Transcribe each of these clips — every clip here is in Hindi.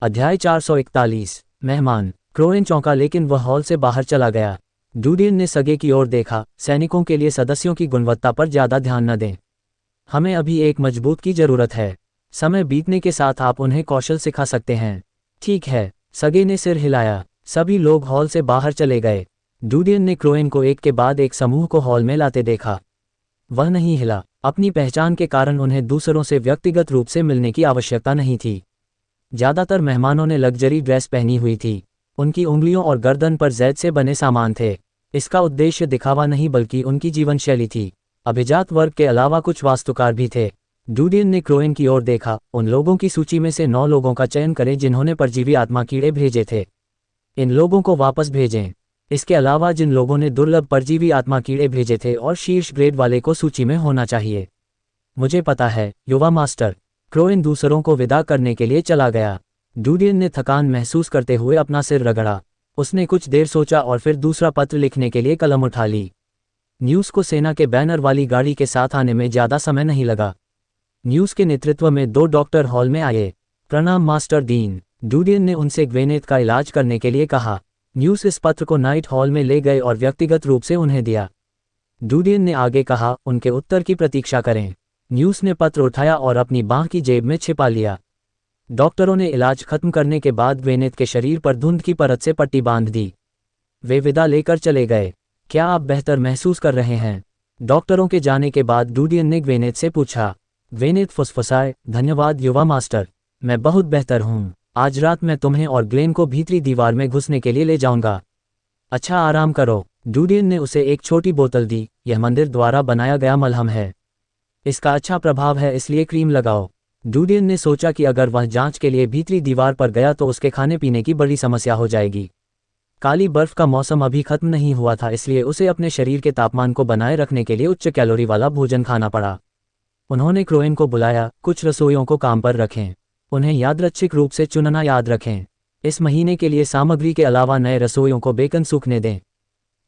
अध्याय 441। मेहमान। क्रोएन चौंका लेकिन वह हॉल से बाहर चला गया। डूडियन ने सगे की ओर देखा। सैनिकों के लिए सदस्यों की गुणवत्ता पर ज़्यादा ध्यान न दें। हमें अभी एक मजबूत की ज़रूरत है। समय बीतने के साथ आप उन्हें कौशल सिखा सकते हैं। ठीक है, सगे ने सिर हिलाया। सभी लोग हॉल से बाहर चले गए। डूडियन ने क्रोएन को एक के बाद एक समूह को हॉल में लाते देखा। वह नहीं हिला। अपनी पहचान के कारण उन्हें दूसरों से व्यक्तिगत रूप से मिलने की आवश्यकता नहीं थी। ज़्यादातर मेहमानों ने लग्जरी ड्रेस पहनी हुई थी। उनकी उंगलियों और गर्दन पर जैद से बने सामान थे। इसका उद्देश्य दिखावा नहीं बल्कि उनकी जीवन शैली थी। अभिजात वर्ग के अलावा कुछ वास्तुकार भी थे। डूडियन ने क्रोएन की ओर देखा। उन लोगों की सूची में से 9 लोगों का चयन करें जिन्होंने परजीवी आत्मा कीड़े भेजे थे। इन लोगों को वापस भेजें। इसके अलावा जिन लोगों ने दुर्लभ परजीवी आत्मा कीड़े भेजे थे और शीर्ष ग्रेड वाले को सूची में होना चाहिए। मुझे पता है, युवा मास्टर। क्रोएन दूसरों को विदा करने के लिए चला गया। डूडियन ने थकान महसूस करते हुए अपना सिर रगड़ा। उसने कुछ देर सोचा और फिर दूसरा पत्र लिखने के लिए कलम उठा ली। न्यूज़ को सेना के बैनर वाली गाड़ी के साथ आने में ज़्यादा समय नहीं लगा। न्यूज़ के नेतृत्व में 2 डॉक्टर हॉल में आए। प्रणाम मास्टर डीन। डूडियन ने उनसे ग्वेनेथ का इलाज करने के लिए कहा। न्यूज़ इस पत्र को नाइट हॉल में ले गए और व्यक्तिगत रूप से उन्हें दिया। डूडियन ने आगे कहा, उनके उत्तर की प्रतीक्षा करें। न्यूज़ ने पत्र उठाया और अपनी बांह की जेब में छिपा लिया। डॉक्टरों ने इलाज खत्म करने के बाद ग्वेनेथ के शरीर पर धुंध की परत से पट्टी बांध दी। वे विदा लेकर चले गए। क्या आप बेहतर महसूस कर रहे हैं? डॉक्टरों के जाने के बाद डूडियन ने ग्वेनेथ से पूछा। ग्वेनेथ फुसफुसाए, धन्यवाद युवा मास्टर। मैं बहुत बेहतर हूँ। आज रात मैं तुम्हें और ग्लेन को भीतरी दीवार में घुसने के लिए ले जाऊंगा। अच्छा, आराम करो। डूडियन ने उसे एक छोटी बोतल दी। यह मंदिर द्वारा बनाया गया मलहम है। इसका अच्छा प्रभाव है, इसलिए क्रीम लगाओ। डूडियन ने सोचा कि अगर वह जांच के लिए भीतरी दीवार पर गया तो उसके खाने पीने की बड़ी समस्या हो जाएगी। काली बर्फ का मौसम अभी खत्म नहीं हुआ था, इसलिए उसे अपने शरीर के तापमान को बनाए रखने के लिए उच्च कैलोरी वाला भोजन खाना पड़ा। उन्होंने क्रोएन को बुलाया। कुछ रसोइयों को काम पर रखें। उन्हें यादृच्छिक रूप से चुनना याद रखें। इस महीने के लिए सामग्री के अलावा नए रसोइयों को बेकन सूखने दें।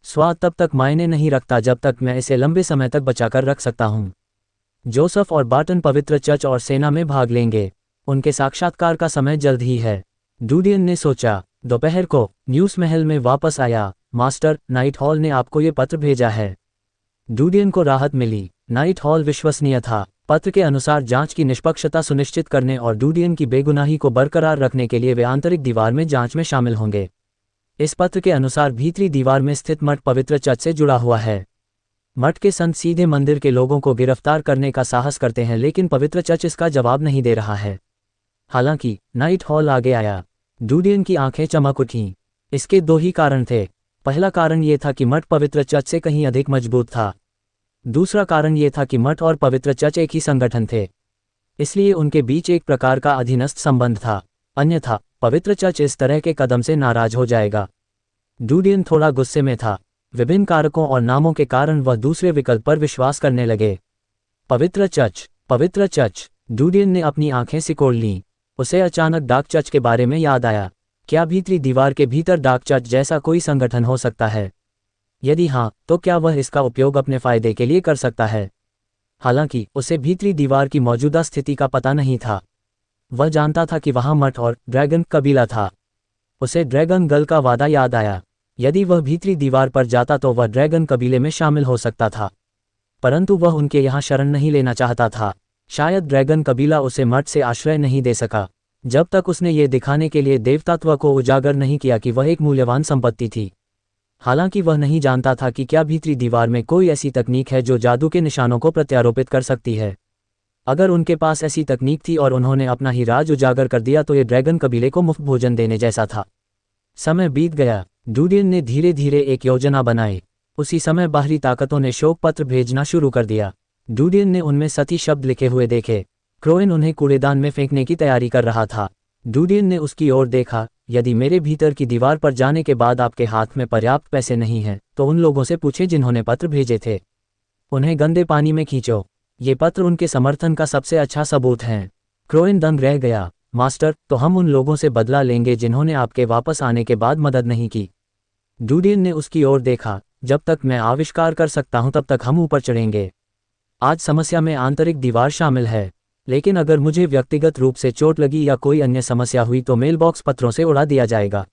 स्वाद तब तक मायने नहीं रखता जब तक मैं इसे लंबे समय तक बचाकर रख सकता हूँ। जोसेफ और बार्टन पवित्र चर्च और सेना में भाग लेंगे। उनके साक्षात्कार का समय जल्द ही है। डूडियन ने सोचा। दोपहर को न्यूज़ महल में वापस आया। मास्टर, नाइट हॉल ने आपको ये पत्र भेजा है। डूडियन को राहत मिली। नाइट हॉल विश्वसनीय था। पत्र के अनुसार जांच की निष्पक्षता सुनिश्चित करने और डूडियन की बेगुनाही को बरकरार रखने के लिए वे आंतरिक दीवार में जांच में शामिल होंगे। इस पत्र के अनुसार भीतरी दीवार में स्थित मठ पवित्र चर्च से जुड़ा हुआ है। मठ के संत सीधे मंदिर के लोगों को गिरफ्तार करने का साहस करते हैं, लेकिन पवित्र चर्च इसका जवाब नहीं दे रहा है। हालांकि नाइट हॉल आगे आया। डूडियन की आंखें चमक उठीं। इसके 2 ही कारण थे। पहला कारण ये था कि मठ पवित्र चर्च से कहीं अधिक मजबूत था। दूसरा कारण ये था कि मठ और पवित्र चर्च एक ही संगठन थे, इसलिए उनके बीच एक प्रकार का अधीनस्थ संबंध था। अन्यथा पवित्र चर्च इस तरह के कदम से नाराज हो जाएगा। डूडियन थोड़ा गुस्से में था। विभिन्न कारकों और नामों के कारण वह दूसरे विकल्प पर विश्वास करने लगे। पवित्र चर्च, पवित्र चर्च। डूडियन ने अपनी आंखें सिकोड़ लीं। उसे अचानक डाक चर्च के बारे में याद आया। क्या भीतरी दीवार के भीतर डाक चर्च जैसा कोई संगठन हो सकता है? यदि हाँ, तो क्या वह इसका उपयोग अपने फायदे के लिए कर सकता है? हालांकि उसे भीतरी दीवार की मौजूदा स्थिति का पता नहीं था। वह जानता था कि वहां मठ और ड्रैगन कबीला था। उसे ड्रैगन गर्ल का वादा याद आया। यदि वह भीतरी दीवार पर जाता तो वह ड्रैगन कबीले में शामिल हो सकता था, परंतु वह उनके यहाँ शरण नहीं लेना चाहता था। शायद ड्रैगन कबीला उसे मठ से आश्रय नहीं दे सका जब तक उसने ये दिखाने के लिए देवतात्व को उजागर नहीं किया कि वह एक मूल्यवान संपत्ति थी। हालांकि वह नहीं जानता था कि क्या भीतरी दीवार में कोई ऐसी तकनीक है जो जादू के निशानों को प्रत्यारोपित कर सकती है। अगर उनके पास ऐसी तकनीक थी और उन्होंने अपना ही राज उजागर कर दिया तो ये ड्रैगन कबीले को मुफ्त भोजन देने जैसा था। समय बीत गया। डूडियन ने धीरे धीरे एक योजना बनाई। उसी समय बाहरी ताकतों ने शोक पत्र भेजना शुरू कर दिया। डूडियन ने उनमें सती शब्द लिखे हुए देखे। क्रोएन उन्हें कूड़ेदान में फेंकने की तैयारी कर रहा था। डूडियन ने उसकी ओर देखा। यदि मेरे भीतर की दीवार पर जाने के बाद आपके हाथ में पर्याप्त पैसे नहीं हैं, तो उन लोगों से पूछें जिन्होंने पत्र भेजे थे। उन्हें गंदे पानी में खींचो। ये पत्र उनके समर्थन का सबसे अच्छा सबूत है। क्रोएन दंग रह गया। मास्टर, तो हम उन लोगों से बदला लेंगे जिन्होंने आपके वापस आने के बाद मदद नहीं की। डूडियन ने उसकी ओर देखा। जब तक मैं आविष्कार कर सकता हूं तब तक हम ऊपर चढ़ेंगे। आज समस्या में आंतरिक दीवार शामिल है, लेकिन अगर मुझे व्यक्तिगत रूप से चोट लगी या कोई अन्य समस्या हुई तो मेलबॉक्स पत्रों से उड़ा दिया जाएगा।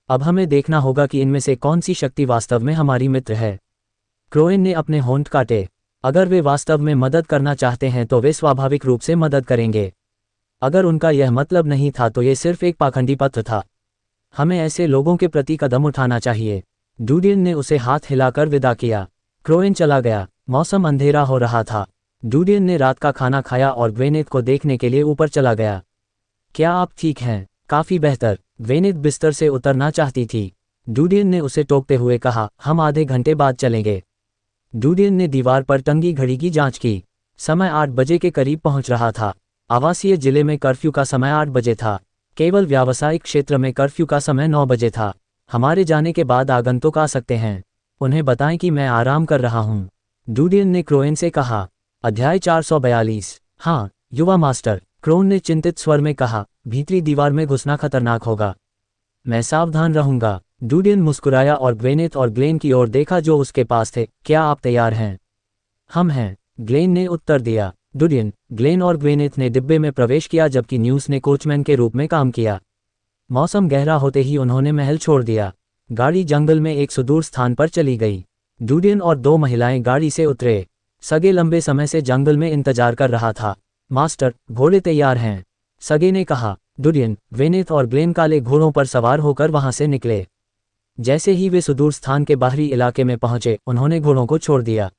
अब हमें देखना होगा कि इनमें से कौन सी शक्ति वास्तव में हमारी मित्र है। क्रोएन ने अपने होंठ काटे। अगर वे वास्तव में मदद करना चाहते हैं तो वे स्वाभाविक रूप से मदद करेंगे। अगर उनका यह मतलब नहीं था तो ये सिर्फ एक पाखंडी पत्र था। हमें ऐसे लोगों के प्रति कदम उठाना चाहिए। डूडियन ने उसे हाथ हिलाकर विदा किया। क्रोएन चला गया। मौसम अंधेरा हो रहा था। डूडियन ने रात का खाना खाया और ग्वेनेथ को देखने के लिए ऊपर चला गया। क्या आप ठीक हैं? काफ़ी बेहतर। ग्वेनेथ बिस्तर से उतरना चाहती थी। डूडियन ने उसे टोकते हुए कहा, हम आधे घंटे बाद चलेंगे। डूडियन ने दीवार पर टंगी घड़ी की जांच की। समय 8 बजे के करीब पहुंच रहा था। आवासीय जिले में कर्फ्यू का समय 8 बजे था। केवल व्यावसायिक क्षेत्र में कर्फ्यू का समय 9 बजे था। हमारे जाने के बाद आगंतुक आ सकते हैं। उन्हें बताएं कि मैं आराम कर रहा हूं। डूडियन ने क्रोएन से कहा। अध्याय 442। हाँ युवा मास्टर, क्रोन ने चिंतित स्वर में कहा, भीतरी दीवार में घुसना खतरनाक होगा। मैं सावधान रहूंगा। डूडियन मुस्कुराया और ग्वेनेथ और ग्लेन की ओर देखा जो उसके पास थे। क्या आप तैयार हैं? हम हैं, ग्लेन ने उत्तर दिया। डूडियन, ग्लेन और ग्वेनेथ ने डिब्बे में प्रवेश किया जबकि न्यूज़ ने कोचमैन के रूप में काम किया। मौसम गहरा होते ही उन्होंने महल छोड़ दिया। गाड़ी जंगल में एक सुदूर स्थान पर चली गई। डूडियन और 2 महिलाएं गाड़ी से उतरे। सगे लंबे समय से जंगल में इंतजार कर रहा था। मास्टर, घोड़े तैयार हैं, सगे ने कहा। डूडियन, ग्वेनेथ और ग्लेन काले घोड़ों पर सवार होकर वहां से निकले। जैसे ही वे सुदूर स्थान के बाहरी इलाके में पहुंचे उन्होंने घोड़ों को छोड़ दिया।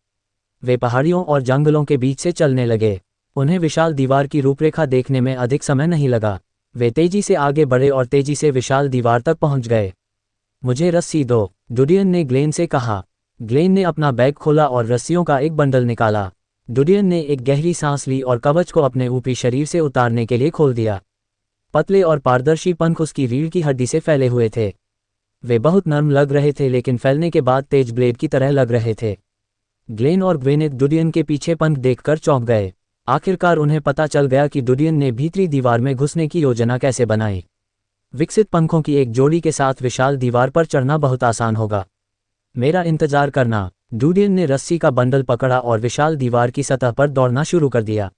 वे पहाड़ियों और जंगलों के बीच से चलने लगे। उन्हें विशाल दीवार की रूपरेखा देखने में अधिक समय नहीं लगा। वे तेजी से आगे बढ़े और तेजी से विशाल दीवार तक पहुंच गए। मुझे रस्सी दो, डूडियन ने ग्लेन से कहा। ग्लेन ने अपना बैग खोला और रस्सियों का एक बंडल निकाला। डूडियन ने एक गहरी सांस ली और कवच को अपने ऊपरी शरीर से उतारने के लिए खोल दिया। पतले और पारदर्शी पंख उसकी रीढ़ की हड्डी से फैले हुए थे। वे बहुत नर्म लग रहे थे लेकिन फैलने के बाद तेज ब्लेड की तरह लग रहे थे। ग्लेन और ग्वेनेथ डूडियन के पीछे पंख देखकर चौंक गए। आखिरकार उन्हें पता चल गया कि डूडियन ने भीतरी दीवार में घुसने की योजना कैसे बनाई। विकसित पंखों की एक जोड़ी के साथ विशाल दीवार पर चढ़ना बहुत आसान होगा। मेरा इंतजार करना। डूडियन ने रस्सी का बंडल पकड़ा और विशाल दीवार की सतह पर दौड़ना शुरू कर दिया।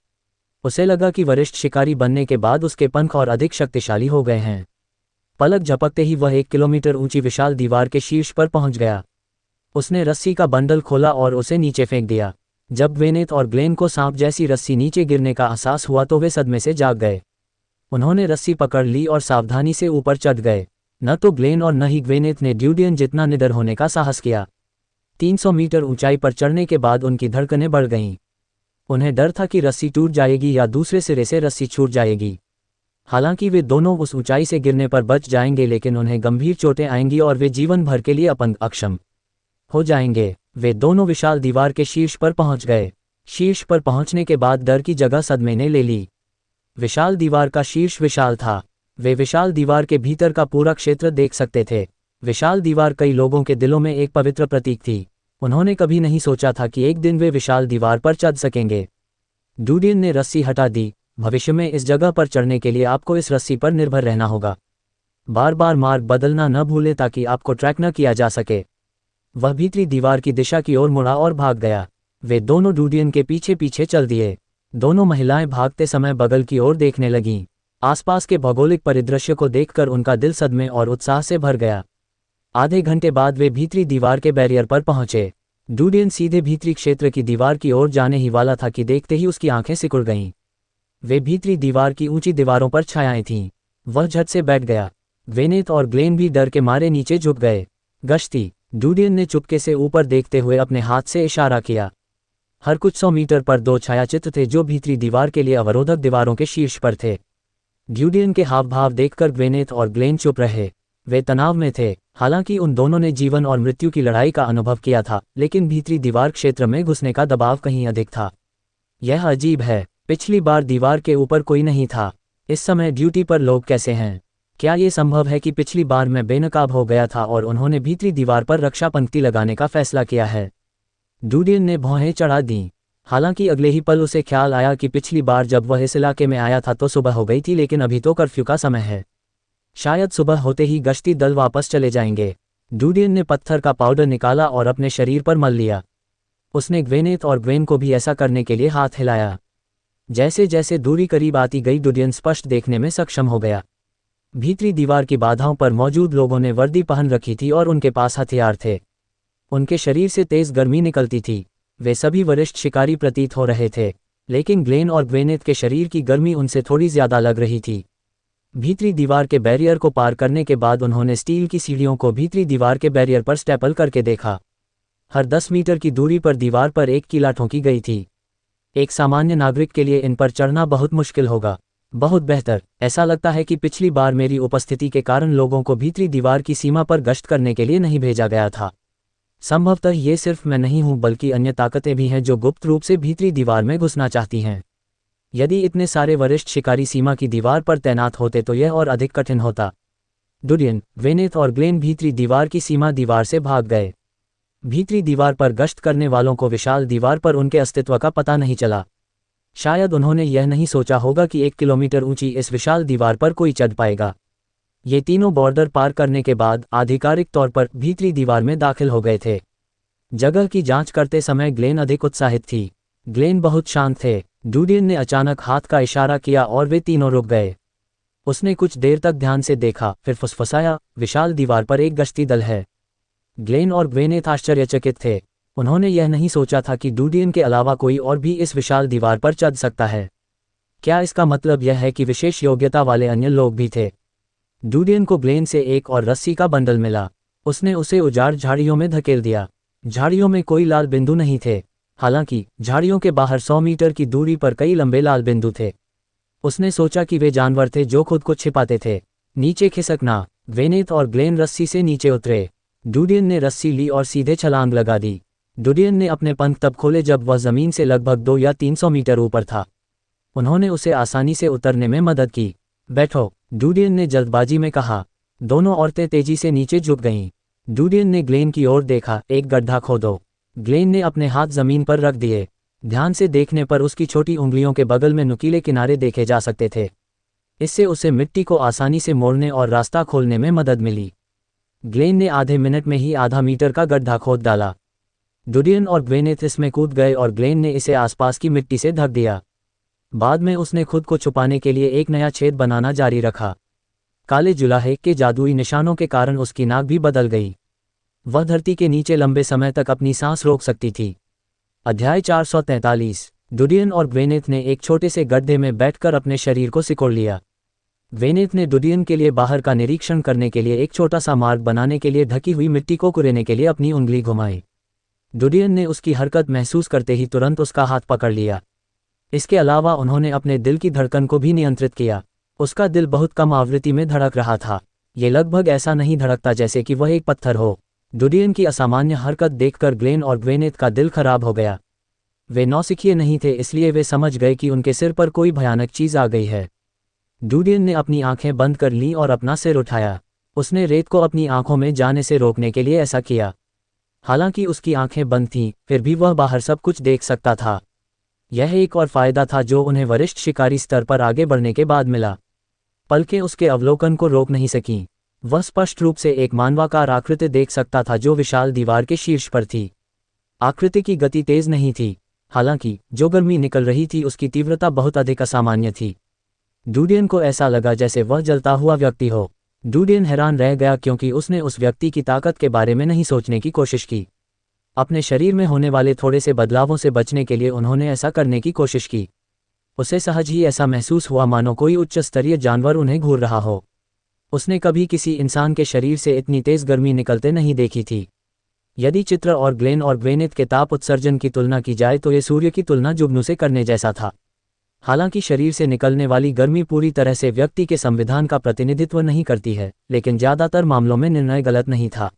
उसे लगा कि वरिष्ठ शिकारी बनने के बाद उसके पंख और अधिक शक्तिशाली हो गए हैं। पलक झपकते ही वह 1 किलोमीटर ऊंची विशाल दीवार के शीर्ष पर पहुंच गया। उसने रस्सी का बंडल खोला और उसे नीचे फेंक दिया। जब ग्वेनेथ और ग्लेन को सांप जैसी रस्सी नीचे गिरने का एहसास हुआ तो वे सदमे से जाग गए। उन्होंने रस्सी पकड़ ली और सावधानी से ऊपर चढ़ गए। न तो ग्लेन और न ही ग्वेनेथ ने डूडियन जितना निडर होने का साहस किया। 300 मीटर ऊंचाई पर चढ़ने के बाद उनकी धड़कनें बढ़ गईं। उन्हें डर था कि रस्सी टूट जाएगी या दूसरे सिरे से रस्सी छूट जाएगी। हालांकि वे दोनों उस ऊंचाई से गिरने पर बच जाएंगे लेकिन उन्हें गंभीर चोटें आएंगी और वे जीवन भर के लिए अक्षम हो जाएंगे। वे दोनों विशाल दीवार के शीर्ष पर पहुंच गए। शीर्ष पर पहुंचने के बाद डर की जगह सदमे ने ले ली। विशाल दीवार का शीर्ष विशाल था। वे विशाल दीवार के भीतर का पूरा क्षेत्र देख सकते थे। विशाल दीवार कई लोगों के दिलों में एक पवित्र प्रतीक थी। उन्होंने कभी नहीं सोचा था कि एक दिन वे विशाल दीवार पर चढ़ सकेंगे। डूडियन ने रस्सी हटा दी। भविष्य में इस जगह पर चढ़ने के लिए आपको इस रस्सी पर निर्भर रहना होगा। बार बार मार्ग बदलना न भूलें ताकि आपको ट्रैक न किया जा सके। वह भीतरी दीवार की दिशा की ओर मुड़ा और भाग गया। वे दोनों डूडियन के पीछे पीछे चल दिए। दोनों महिलाएं भागते समय बगल की ओर देखने लगीं। आसपास के भौगोलिक परिदृश्य को देखकर उनका दिल सदमे और उत्साह से भर गया। आधे घंटे बाद वे भीतरी दीवार के बैरियर पर पहुंचे। डूडियन सीधे भीतरी क्षेत्र की दीवार की ओर जाने ही वाला था कि देखते ही उसकी आंखें सिकुड़ गईं। वे भीतरी दीवार की ऊंची दीवारों पर छायाएं थीं। वह झट से बैठ गया। ग्वेनेथ और ग्लेन भी डर के मारे नीचे झुक गए। गश्ती। डूडियन ने चुपके से ऊपर देखते हुए अपने हाथ से इशारा किया। हर कुछ 100 मीटर पर 2 छायाचित्र थे जो भीतरी दीवार के लिए अवरोधक दीवारों के शीर्ष पर थे। डूडियन के हाव भाव देखकर ग्वेनेथ और ग्लेन चुप रहे। वे तनाव में थे। हालांकि उन दोनों ने जीवन और मृत्यु की लड़ाई का अनुभव किया था लेकिन भीतरी दीवार क्षेत्र में घुसने का दबाव कहीं अधिक था। यह अजीब है। पिछली बार दीवार के ऊपर कोई नहीं था। इस समय ड्यूटी पर लोग कैसे हैं? क्या ये संभव है कि पिछली बार मैं बेनकाब हो गया था और उन्होंने भीतरी दीवार पर रक्षा पंक्ति लगाने का फैसला किया है? डूडियन ने भौहें चढ़ा दीं। हालांकि अगले ही पल उसे ख्याल आया कि पिछली बार जब वह इस इलाके में आया था तो सुबह हो गई थी लेकिन अभी तो कर्फ्यू का समय है। शायद सुबह होते ही गश्ती दल वापस चले जाएंगे। डूडियन ने पत्थर का पाउडर निकाला और अपने शरीर पर मल लिया। उसने ग्वेनेथ और ग्वेन को भी ऐसा करने के लिए हाथ हिलाया। जैसे जैसे दूरी करीब आती गई डुडियन स्पष्ट देखने में सक्षम हो गया। भीतरी दीवार की बाधाओं पर मौजूद लोगों ने वर्दी पहन रखी थी और उनके पास हथियार थे। उनके शरीर से तेज गर्मी निकलती थी। वे सभी वरिष्ठ शिकारी प्रतीत हो रहे थे, लेकिन ग्लेन और ग्वेनेथ के शरीर की गर्मी उनसे थोड़ी ज्यादा लग रही थी। भीतरी दीवार के बैरियर को पार करने के बाद उन्होंने स्टील की सीढ़ियों को भीतरी दीवार के बैरियर पर स्टेपल करके देखा। हर 10 मीटर की दूरी पर दीवार पर एक कीला ठोकी गई थी। एक सामान्य नागरिक के लिए इन पर चढ़ना बहुत मुश्किल होगा। बहुत बेहतर। ऐसा लगता है कि पिछली बार मेरी उपस्थिति के कारण लोगों को भीतरी दीवार की सीमा पर गश्त करने के लिए नहीं भेजा गया था। संभवतः ये सिर्फ मैं नहीं हूं बल्कि अन्य ताकतें भी हैं जो गुप्त रूप से भीतरी दीवार में घुसना चाहती हैं। यदि इतने सारे वरिष्ठ शिकारी सीमा की दीवार पर तैनात होते तो यह और अधिक कठिन होता। डुडियन, ग्वेनेथ और ग्लेन भीतरी दीवार की सीमा दीवार से भाग गए। भीतरी दीवार पर गश्त करने वालों को विशाल दीवार पर उनके अस्तित्व का पता नहीं चला। शायद उन्होंने यह नहीं सोचा होगा कि 1 किलोमीटर ऊंची इस विशाल दीवार पर कोई चढ़ पाएगा। ये तीनों बॉर्डर पार करने के बाद आधिकारिक तौर पर भीतरी दीवार में दाखिल हो गए थे। जगह की जांच करते समय ग्लेन अधिक उत्साहित थी। ग्लेन बहुत शांत थे। डुडियन ने अचानक हाथ का इशारा किया और वे तीनों रुक गए। उसने कुछ देर तक ध्यान से देखा, फिर फुसफुसाया, विशाल दीवार पर एक गश्ती दल है। ग्लेन और ग्वेनेथ आश्चर्यचकित थे। उन्होंने यह नहीं सोचा था कि डुडियन के अलावा कोई और भी इस विशाल दीवार पर चढ़ सकता है। क्या इसका मतलब यह है कि विशेष योग्यता वाले अन्य लोग भी थे? डुडियन को ग्लेन से एक और रस्सी का बंडल मिला। उसने उसे उजाड़ झाड़ियों में धकेल दिया। झाड़ियों में कोई लाल बिंदु नहीं थे, हालांकि झाड़ियों के बाहर 100 मीटर की दूरी पर कई लंबे लाल बिंदु थे। उसने सोचा कि वे जानवर थे जो खुद को छिपाते थे। नीचे खिसकना। ग्वेनेथ और ग्लेन रस्सी से नीचे उतरे। डुडियन ने रस्सी ली और सीधे छलांग लगा दी। डुडियन ने अपने पंख तब खोले जब वह जमीन से लगभग 2 या 300 मीटर ऊपर था। उन्होंने उसे आसानी से उतरने में मदद की। बैठो, डुडियन ने जल्दबाजी में कहा। दोनों औरतें तेजी से नीचे झुक गईं। डुडियन ने ग्लेन की ओर देखा। एक गड्ढा खोदो। ग्लेन ने अपने हाथ जमीन पर रख दिए। ध्यान से देखने पर उसकी छोटी उंगलियों के बगल में नुकीले किनारे देखे जा सकते थे। इससे उसे मिट्टी को आसानी से मोड़ने और रास्ता खोलने में मदद मिली। ग्लेन ने आधे मिनट में ही आधा मीटर का गड्ढा खोद डाला। डुडियन और ग्वेनेथ इसमें कूद गए और ग्लेन ने इसे आसपास की मिट्टी से ढक दिया। बाद में उसने खुद को छुपाने के लिए एक नया छेद बनाना जारी रखा। काले जुलाहे के जादुई निशानों के कारण उसकी नाक भी बदल गई। वह धरती के नीचे लंबे समय तक अपनी सांस रोक सकती थी। अध्याय 443। डुडियन और ग्वेनेथ ने एक छोटे से गड्ढे में बैठकर अपने शरीर को सिकोड़ लिया। ग्वेनेथ ने डुडियन के लिए बाहर का निरीक्षण करने के लिए एक छोटा सा मार्ग बनाने के लिए ढकी हुई मिट्टी को कुरेदने के लिए अपनी उंगली घुमाई। डुडियन ने उसकी हरकत महसूस करते ही तुरंत उसका हाथ पकड़ लिया। इसके अलावा उन्होंने अपने दिल की धड़कन को भी नियंत्रित किया। उसका दिल बहुत कम आवृत्ति में धड़क रहा था। ये लगभग ऐसा नहीं धड़कता जैसे कि वह एक पत्थर हो। डुडियन की असामान्य हरकत देखकर ग्लेन और ग्वेनेथ का दिल खराब हो गया। वे नौसिखिए नहीं थे, इसलिए वे समझ गए कि उनके सिर पर कोई भयानक चीज आ गई है। डुडियन ने अपनी आंखें बंद कर लीं और अपना सिर उठाया। उसने रेत को अपनी आंखों में जाने से रोकने के लिए ऐसा किया। हालांकि उसकी आंखें बंद थीं, फिर भी वह बाहर सब कुछ देख सकता था। यह एक और फायदा था जो उन्हें वरिष्ठ शिकारी स्तर पर आगे बढ़ने के बाद मिला। पलकें उसके अवलोकन को रोक नहीं सकीं। वह स्पष्ट रूप से एक मानवाकार आकृति देख सकता था जो विशाल दीवार के शीर्ष पर थी। आकृति की गति तेज नहीं थी, हालांकि जो गर्मी निकल रही थी उसकी तीव्रता बहुत अधिक असामान्य थी। डुडियन को ऐसा लगा जैसे वह जलता हुआ व्यक्ति हो। डुडियन हैरान रह गया क्योंकि उसने उस व्यक्ति की ताकत के बारे में नहीं सोचने की कोशिश की। अपने शरीर में होने वाले थोड़े से बदलावों से बचने के लिए उन्होंने ऐसा करने की कोशिश की। उसे सहज ही ऐसा महसूस हुआ मानो कोई उच्च स्तरीय जानवर उन्हें घूर रहा हो। उसने कभी किसी इंसान के शरीर से इतनी तेज गर्मी निकलते नहीं देखी थी। यदि चित्र और ग्लेन और ग्वेनेथ के ताप उत्सर्जन की तुलना की जाए तो ये सूर्य की तुलना जुगनू से करने जैसा था। हालांकि शरीर से निकलने वाली गर्मी पूरी तरह से व्यक्ति के संविधान का प्रतिनिधित्व नहीं करती है, लेकिन ज्यादातर मामलों में निर्णय गलत नहीं था।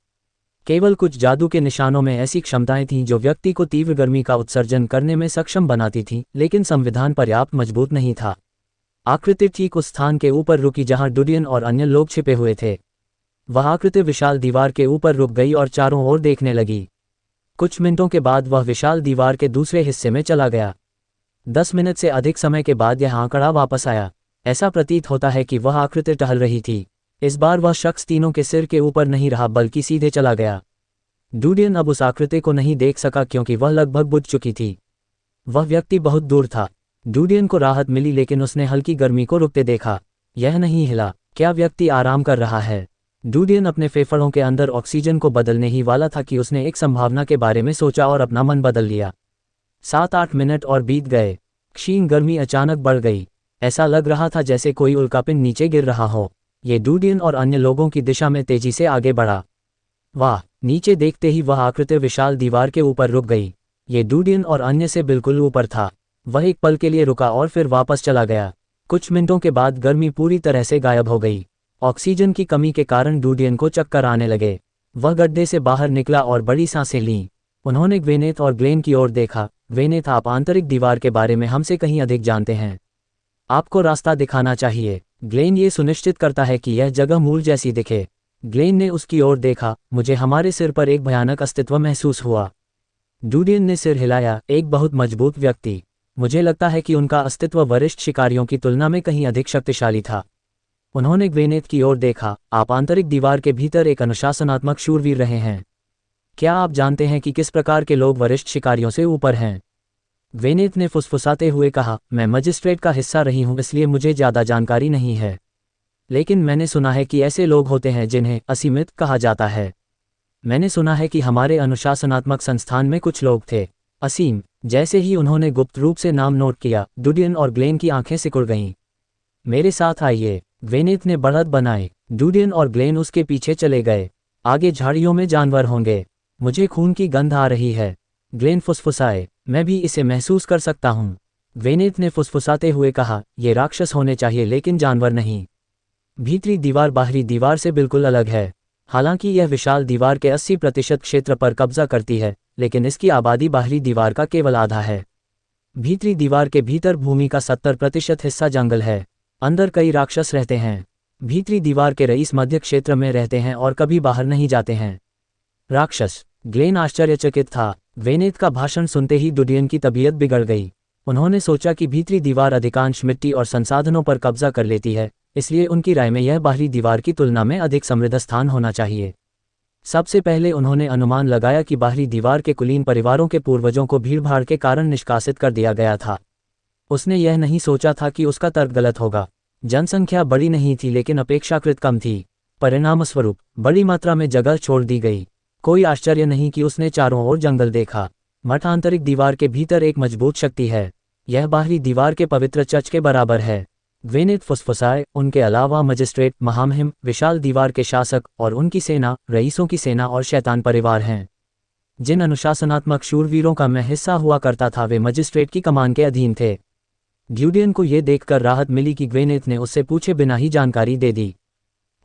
केवल कुछ जादू के निशानों में ऐसी क्षमताएं थीं जो व्यक्ति को तीव्र गर्मी का उत्सर्जन करने में सक्षम बनाती थीं, लेकिन संविधान पर्याप्त मजबूत नहीं था। आकृति ठीक उस स्थान के ऊपर रुकी जहां डुडियन और अन्य लोग छिपे हुए थे। वह आकृति विशाल दीवार के ऊपर रुक गई और चारों ओर देखने लगी। कुछ मिनटों के बाद वह विशाल दीवार के दूसरे हिस्से में चला गया। 10 मिनट से अधिक समय के बाद यह आंकड़ा वापस आया। ऐसा प्रतीत होता है कि वह आकृति टहल रही थी। इस बार वह शख्स तीनों के सिर के ऊपर नहीं रहा बल्कि सीधे चला गया। डुडियन अब उस आकृति को नहीं देख सका क्योंकि वह लगभग बुझ चुकी थी। वह व्यक्ति बहुत दूर था। डूडियन को राहत मिली लेकिन उसने हल्की गर्मी को रुकते देखा। यह नहीं हिला। क्या व्यक्ति आराम कर रहा है? डूडियन अपने फेफड़ों के अंदर ऑक्सीजन को बदलने ही वाला था कि उसने एक संभावना के बारे में सोचा और अपना मन बदल लिया। 7-8 मिनट और बीत गए। क्षीण गर्मी अचानक बढ़ गई। ऐसा लग रहा था जैसे कोई उल्कापिंड नीचे गिर रहा हो। ये डूडियन और अन्य लोगों की दिशा में तेजी से आगे बढ़ा। वाह! नीचे देखते ही वह आकृति विशाल दीवार के ऊपर रुक गई। ये डूडियन और अन्य से बिल्कुल ऊपर था। वह एक पल के लिए रुका और फिर वापस चला गया। कुछ मिनटों के बाद गर्मी पूरी तरह से गायब हो गई। ऑक्सीजन की कमी के कारण डूडियन को चक्कर आने लगे। वह गड्ढे से बाहर निकला और बड़ी सांसें लीं। उन्होंने ग्वेनेथ और ग्लेन की ओर देखा। ग्वेनेथ, आप आंतरिक दीवार के बारे में हमसे कहीं अधिक जानते हैं। आपको रास्ता दिखाना चाहिए। ग्लेन ये सुनिश्चित करता है कि यह जगह मूल जैसी दिखे। ग्लेन ने उसकी ओर देखा। मुझे हमारे सिर पर एक भयानक अस्तित्व महसूस हुआ। डूडियन ने सिर हिलाया। एक बहुत मजबूत व्यक्ति। मुझे लगता है कि उनका अस्तित्व वरिष्ठ शिकारियों की तुलना में कहीं अधिक शक्तिशाली था। उन्होंने ग्वेनेथ की ओर देखा। आप आंतरिक दीवार के भीतर एक अनुशासनात्मक शूरवीर रहे हैं। क्या आप जानते हैं कि किस प्रकार के लोग वरिष्ठ शिकारियों से ऊपर हैं? ग्वेनेथ ने फुसफुसाते हुए कहा, मैं मजिस्ट्रेट का हिस्सा रही हूं इसलिए मुझे ज़्यादा जानकारी नहीं है। लेकिन मैंने सुना है कि ऐसे लोग होते हैं जिन्हें असीमित कहा जाता है। मैंने सुना है कि हमारे अनुशासनात्मक संस्थान में कुछ लोग थे असीम। जैसे ही उन्होंने गुप्त रूप से नाम नोट किया, डूडियन और ग्लेन की आंखें सिकुड़ गईं। मेरे साथ आइए। ग्वेनेथ ने बढ़त बनाई। डूडियन और ग्लेन उसके पीछे चले गए। आगे झाड़ियों में जानवर होंगे। मुझे खून की गंध आ रही है। ग्लेन फुसफुसाए, मैं भी इसे महसूस कर सकता हूँ। ग्वेनेथ ने फुसफुसाते हुए कहा, ये राक्षस होने चाहिए लेकिन जानवर नहीं। भीतरी दीवार बाहरी दीवार से बिल्कुल अलग है। हालांकि यह विशाल दीवार के 80% क्षेत्र पर कब्जा करती है, लेकिन इसकी आबादी बाहरी दीवार का केवल आधा है। भीतरी दीवार के भीतर भूमि का 70% हिस्सा जंगल है। अंदर कई राक्षस रहते हैं। भीतरी दीवार के रईस मध्य क्षेत्र में रहते हैं और कभी बाहर नहीं जाते हैं। राक्षस! ग्लेन आश्चर्यचकित था। ग्वेनेथ का भाषण सुनते ही डूडियन की तबीयत बिगड़ गई। उन्होंने सोचा कि भीतरी दीवार अधिकांश मिट्टी और संसाधनों पर कब्जा कर लेती है, इसलिए उनकी राय में यह बाहरी दीवार की तुलना में अधिक समृद्ध स्थान होना चाहिए। सबसे पहले उन्होंने अनुमान लगाया कि बाहरी दीवार के कुलीन परिवारों के पूर्वजों को भीड़भाड़ के कारण निष्कासित कर दिया गया था। उसने यह नहीं सोचा था कि उसका तर्क गलत होगा। जनसंख्या बड़ी नहीं थी लेकिन अपेक्षाकृत कम थी। परिणामस्वरूप बड़ी मात्रा में जगह छोड़ दी गई। कोई आश्चर्य नहीं कि उसने चारों ओर जंगल देखा। मठ आंतरिक दीवार के भीतर एक मजबूत शक्ति है। यह बाहरी दीवार के पवित्र चर्च के बराबर है। ग्वेनेथ फुसफुसाए, उनके अलावा मजिस्ट्रेट, महामहिम, विशाल दीवार के शासक और उनकी सेना, रईसों की सेना और शैतान परिवार हैं। जिन अनुशासनात्मक शूरवीरों का मैं हिस्सा हुआ करता था वे मजिस्ट्रेट की कमान के अधीन थे। डूडियन को यह देखकर राहत मिली कि ग्वेनेथ ने उससे पूछे बिना ही जानकारी दे दी।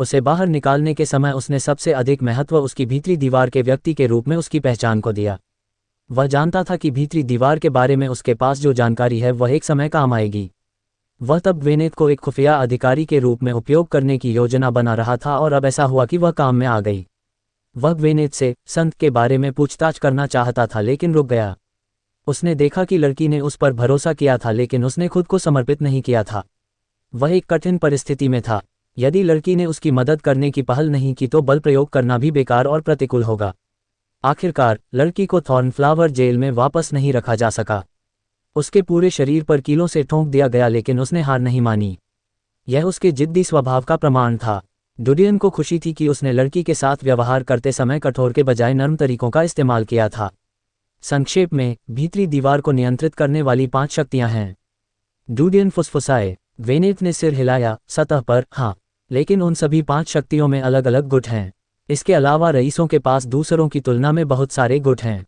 उसे बाहर निकालने के समय उसने सबसे अधिक महत्व उसकी भीतरी दीवार के व्यक्ति के रूप में उसकी पहचान को दिया। वह जानता था कि भीतरी दीवार के बारे में उसके पास जो जानकारी है वह एक समय काम आएगी। वह तब ग्वेनेथ को एक खुफिया अधिकारी के रूप में उपयोग करने की योजना बना रहा था और अब ऐसा हुआ कि वह काम में आ गई। वह ग्वेनेथ से संत के बारे में पूछताछ करना चाहता था लेकिन रुक गया। उसने देखा कि लड़की ने उस पर भरोसा किया था लेकिन उसने खुद को समर्पित नहीं किया था। वह एक कठिन परिस्थिति में था। यदि लड़की ने उसकी मदद करने की पहल नहीं की तो बल प्रयोग करना भी बेकार और प्रतिकूल होगा। आखिरकार लड़की को थॉर्नफ्लावर जेल में वापस नहीं रखा जा सका। उसके पूरे शरीर पर कीलों से ठोंक दिया गया लेकिन उसने हार नहीं मानी। यह उसके जिद्दी स्वभाव का प्रमाण था। डूडियन को खुशी थी कि उसने लड़की के साथ व्यवहार करते समय कठोर के बजाय नरम तरीकों का इस्तेमाल किया था। संक्षेप में, भीतरी दीवार को नियंत्रित करने वाली 5 शक्तियां हैं। डूडियन फुसफुसाए। ग्वेनेथ ने सिर हिलाया। सतह पर हाँ, लेकिन उन सभी 5 शक्तियों में अलग अलग गुट हैं। इसके अलावा रईसों के पास दूसरों की तुलना में बहुत सारे गुट हैं।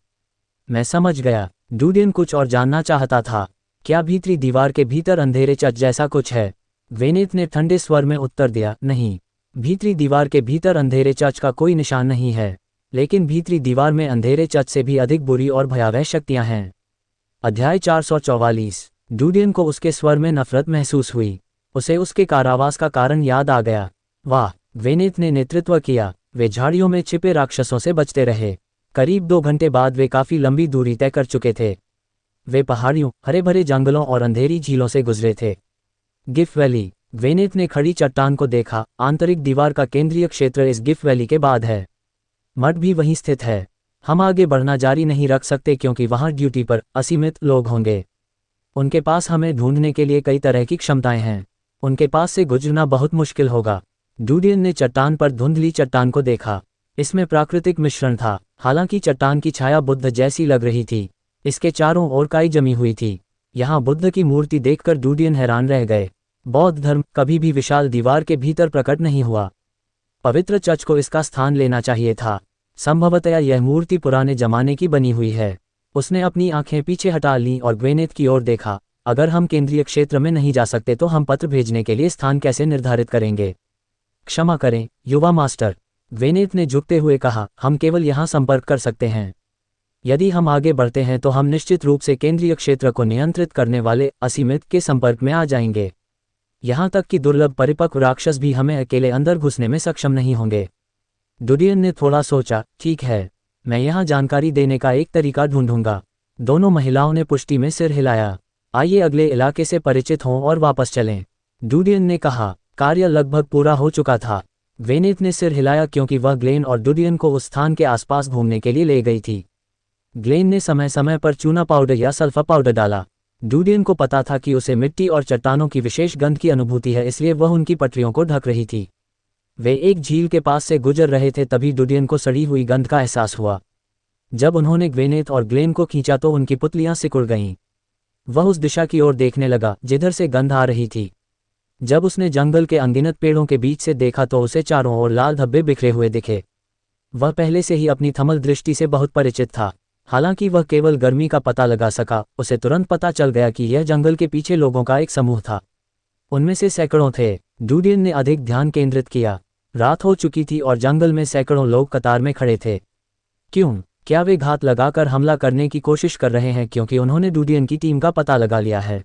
मैं समझ गया। डूडियन कुछ और जानना चाहता था। क्या भीतरी दीवार के भीतर अंधेरे चर्च जैसा कुछ है? ग्वेनेथ ने ठंडे स्वर में उत्तर दिया, नहीं। भीतरी दीवार के भीतर अंधेरे चर्च का कोई निशान नहीं है, लेकिन भीतरी दीवार में अंधेरे चर्च से भी अधिक बुरी और भयावह शक्तियां हैं। अध्याय 444। डूडियन को उसके स्वर में नफरत महसूस हुई। उसे उसके कारावास का कारण याद आ गया। वाह! ग्वेनेथ ने नेतृत्व किया। वे झाड़ियों में छिपे राक्षसों से बचते रहे। करीब 2 घंटे बाद वे काफी लंबी दूरी तय कर चुके थे। वे पहाड़ियों, हरे भरे जंगलों और अंधेरी झीलों से गुजरे थे। GIF valley. ग्वेनेथ ने खड़ी चट्टान को देखा। आंतरिक दीवार का केंद्रीय क्षेत्र इस गिफ वैली के बाद है। मठ भी वहीं स्थित है। हम आगे बढ़ना जारी नहीं रख सकते क्योंकि वहां ड्यूटी पर असीमित लोग होंगे। उनके पास हमें ढूंढने के लिए कई तरह की क्षमताएं हैं। उनके पास से गुजरना बहुत मुश्किल होगा। डूडियन ने चट्टान पर धुंधली चट्टान को देखा। इसमें प्राकृतिक मिश्रण था। हालांकि चट्टान की छाया बुद्ध जैसी लग रही थी। इसके चारों ओर काई जमी हुई थी। यहाँ बुद्ध की मूर्ति देखकर डूडियन हैरान रह गए। बौद्ध धर्म कभी भी विशाल दीवार के भीतर प्रकट नहीं हुआ। पवित्र चर्च को इसका स्थान लेना चाहिए था। संभवतया यह मूर्ति पुराने जमाने की बनी हुई है। उसने अपनी आंखें पीछे हटा लीं और ग्वेनेथ की ओर देखा। अगर हम केंद्रीय क्षेत्र में नहीं जा सकते तो हम पत्र भेजने के लिए स्थान कैसे निर्धारित करेंगे? क्षमा करें, युवा मास्टर, ग्वेनेथ ने झुकते हुए कहा, हम केवल यहाँ संपर्क कर सकते हैं। यदि हम आगे बढ़ते हैं तो हम निश्चित रूप से केंद्रीय क्षेत्र को नियंत्रित करने वाले असीमित के संपर्क में आ जाएंगे। यहाँ तक कि दुर्लभ परिपक्व राक्षस भी हमें अकेले अंदर घुसने में सक्षम नहीं होंगे। डूडियन ने थोड़ा सोचा, ठीक है, मैं यहाँ जानकारी देने का एक तरीका ढूंढूंगा। दोनों महिलाओं ने पुष्टि में सिर हिलाया। आइए अगले इलाके से परिचित हों और वापस चलें, डूडियन ने कहा। कार्य लगभग पूरा हो चुका था। ग्वेनेथ ने सिर हिलाया क्योंकि वह ग्लेन और डूडियन को उस स्थान के आसपास घूमने के लिए ले गई थी। ग्लेन ने समय समय पर चूना पाउडर या सल्फर पाउडर डाला। डूडियन को पता था कि उसे मिट्टी और चट्टानों की विशेष गंध की अनुभूति है, इसलिए वह उनकी पटरियों को ढक रही थी। वे एक झील के पास से गुजर रहे थे तभी डूडियन को सड़ी हुई गंध का एहसास हुआ। जब उन्होंने ग्वेनेथ और ग्लेन को खींचा तो उनकी पुतलियां सिकुड़ गईं। वह उस दिशा की ओर देखने लगा जिधर से गंध आ रही थी। जब उसने जंगल के अनगिनत पेड़ों के बीच से देखा तो उसे चारों ओर लाल धब्बे बिखरे हुए दिखे। वह पहले से ही अपनी थमल दृष्टि से बहुत परिचित था। हालांकि वह केवल गर्मी का पता लगा सका, उसे तुरंत पता चल गया कि यह जंगल के पीछे लोगों का एक समूह था। उनमें से सैकड़ों थे। डूडियन ने अधिक ध्यान केंद्रित किया। रात हो चुकी थी और जंगल में सैकड़ों लोग कतार में खड़े थे। क्यों? क्या वे घात लगाकर हमला करने की कोशिश कर रहे हैं क्योंकि उन्होंने डूडियन की टीम का पता लगा लिया है?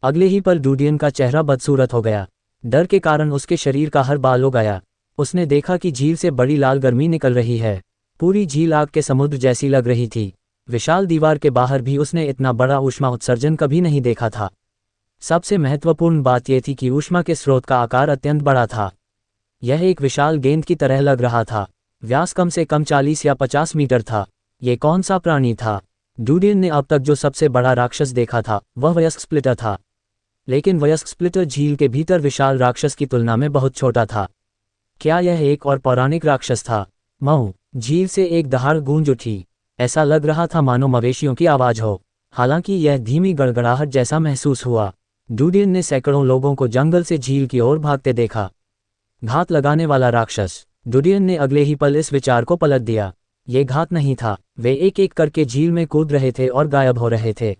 अगले ही पल डूडियन का चेहरा बदसूरत हो गया। डर के कारण उसके शरीर का हर बाल उग आया। उसने देखा कि झील से बड़ी लाल गर्मी निकल रही है। पूरी झील आग के समुद्र जैसी लग रही थी। विशाल दीवार के बाहर भी उसने इतना बड़ा ऊष्मा उत्सर्जन कभी नहीं देखा था। सबसे महत्वपूर्ण बात यह थी कि ऊष्मा के स्रोत का आकार अत्यंत बड़ा था। यह एक विशाल गेंद की तरह लग रहा था। व्यास कम से कम 40 या 50 मीटर था। ये कौन सा प्राणी था? डूडियन ने अब तक जो सबसे बड़ा राक्षस देखा था वह वयस्क स्प्लिटर था। लेकिन वयस्क स्प्लिटर झील के भीतर विशाल राक्षस की तुलना में बहुत छोटा था। क्या यह एक और पौराणिक राक्षस था? मऊ! झील से एक दहाड़ गूंज उठी। ऐसा लग रहा था मानो मवेशियों की आवाज हो। हालांकि यह धीमी गड़गड़ाहट जैसा महसूस हुआ। डूडियन ने सैकड़ों लोगों को जंगल से झील की ओर भागते देखा। घात लगाने वाला राक्षस। डूडियन ने अगले ही पल इस विचार को पलट दिया। ये घात नहीं था। वे एक एक करके झील में कूद रहे थे और गायब हो रहे थे।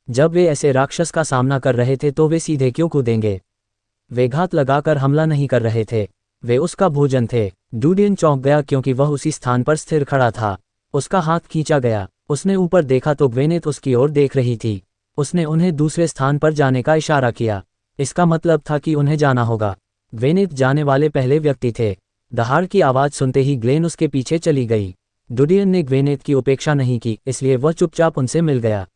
जब वे ऐसे राक्षस का सामना कर रहे थे तो वे सीधे क्यों कूदेंगे? वे घात लगाकर हमला नहीं कर रहे थे, वे उसका भोजन थे। डूडियन चौंक गया क्योंकि वह उसी स्थान पर स्थिर खड़ा था। उसका हाथ खींचा गया। उसने ऊपर देखा तो ग्वेनेथ उसकी ओर देख रही थी। उसने उन्हें दूसरे स्थान पर जाने का इशारा किया। इसका मतलब था कि उन्हें जाना होगा। ग्वेनेथ जाने वाले पहले व्यक्ति थे। दहाड़ की आवाज़ सुनते ही ग्लेन उसके पीछे चली गई। डूडियन ने ग्वेनेथ की उपेक्षा नहीं की, इसलिए वह चुपचाप उनसे मिल गया।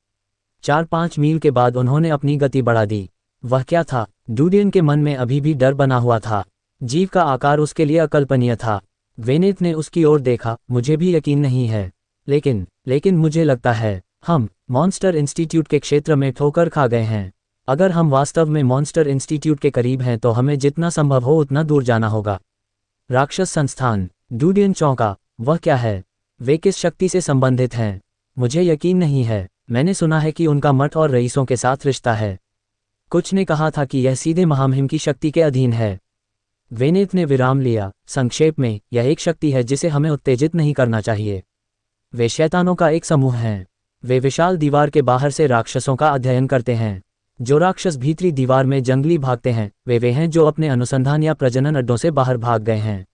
4-5 मील के बाद उन्होंने अपनी गति बढ़ा दी। वह क्या था? डूडियन के मन में अभी भी डर बना हुआ था। जीव का आकार उसके लिए अकल्पनीय था। ग्वेनेथ ने उसकी ओर देखा। मुझे भी यकीन नहीं है, लेकिन मुझे लगता है हम मॉन्स्टर इंस्टीट्यूट के क्षेत्र में ठोकर खा गए हैं। अगर हम वास्तव में मॉन्स्टर इंस्टीट्यूट के करीब हैं तो हमें जितना संभव हो उतना दूर जाना होगा। राक्षस संस्थान। डूडियन चौंका। वह क्या है? वे किस शक्ति से संबंधित हैं? मुझे यकीन नहीं है। मैंने सुना है कि उनका मठ और रईसों के साथ रिश्ता है। कुछ ने कहा था कि यह सीधे महामहिम की शक्ति के अधीन है। ग्वेनेथ ने विराम लिया। संक्षेप में, यह एक शक्ति है जिसे हमें उत्तेजित नहीं करना चाहिए। वे शैतानों का एक समूह हैं। वे विशाल दीवार के बाहर से राक्षसों का अध्ययन करते हैं। जो राक्षस भीतरी दीवार में जंगली भागते हैं वे हैं जो अपने अनुसंधान या प्रजनन अड्डों से बाहर भाग गए हैं।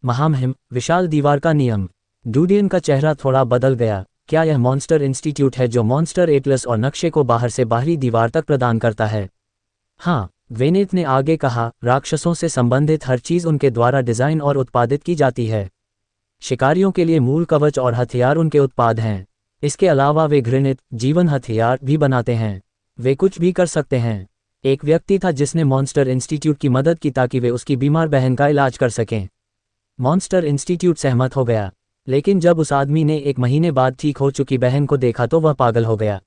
महामहिम, विशाल दीवार का नियम। डूडियन का चेहरा थोड़ा बदल गया। क्या यह मॉन्स्टर इंस्टीट्यूट है जो मॉन्स्टर एटलस और नक्शे को बाहर से बाहरी दीवार तक प्रदान करता है? हाँ, ग्वेनेथ ने आगे कहा। राक्षसों से संबंधित हर चीज़ उनके द्वारा डिज़ाइन और उत्पादित की जाती है। शिकारियों के लिए मूल कवच और हथियार उनके उत्पाद हैं। इसके अलावा वे घृणित जीवन हथियार भी बनाते हैं। वे कुछ भी कर सकते हैं। एक व्यक्ति था जिसने मॉन्स्टर इंस्टीट्यूट की मदद की ताकि वे उसकी बीमार बहन का इलाज कर सकें। मॉन्स्टर इंस्टीट्यूट सहमत हो गया, लेकिन जब उस आदमी ने 1 महीने बाद ठीक हो चुकी बहन को देखा तो वह पागल हो गया।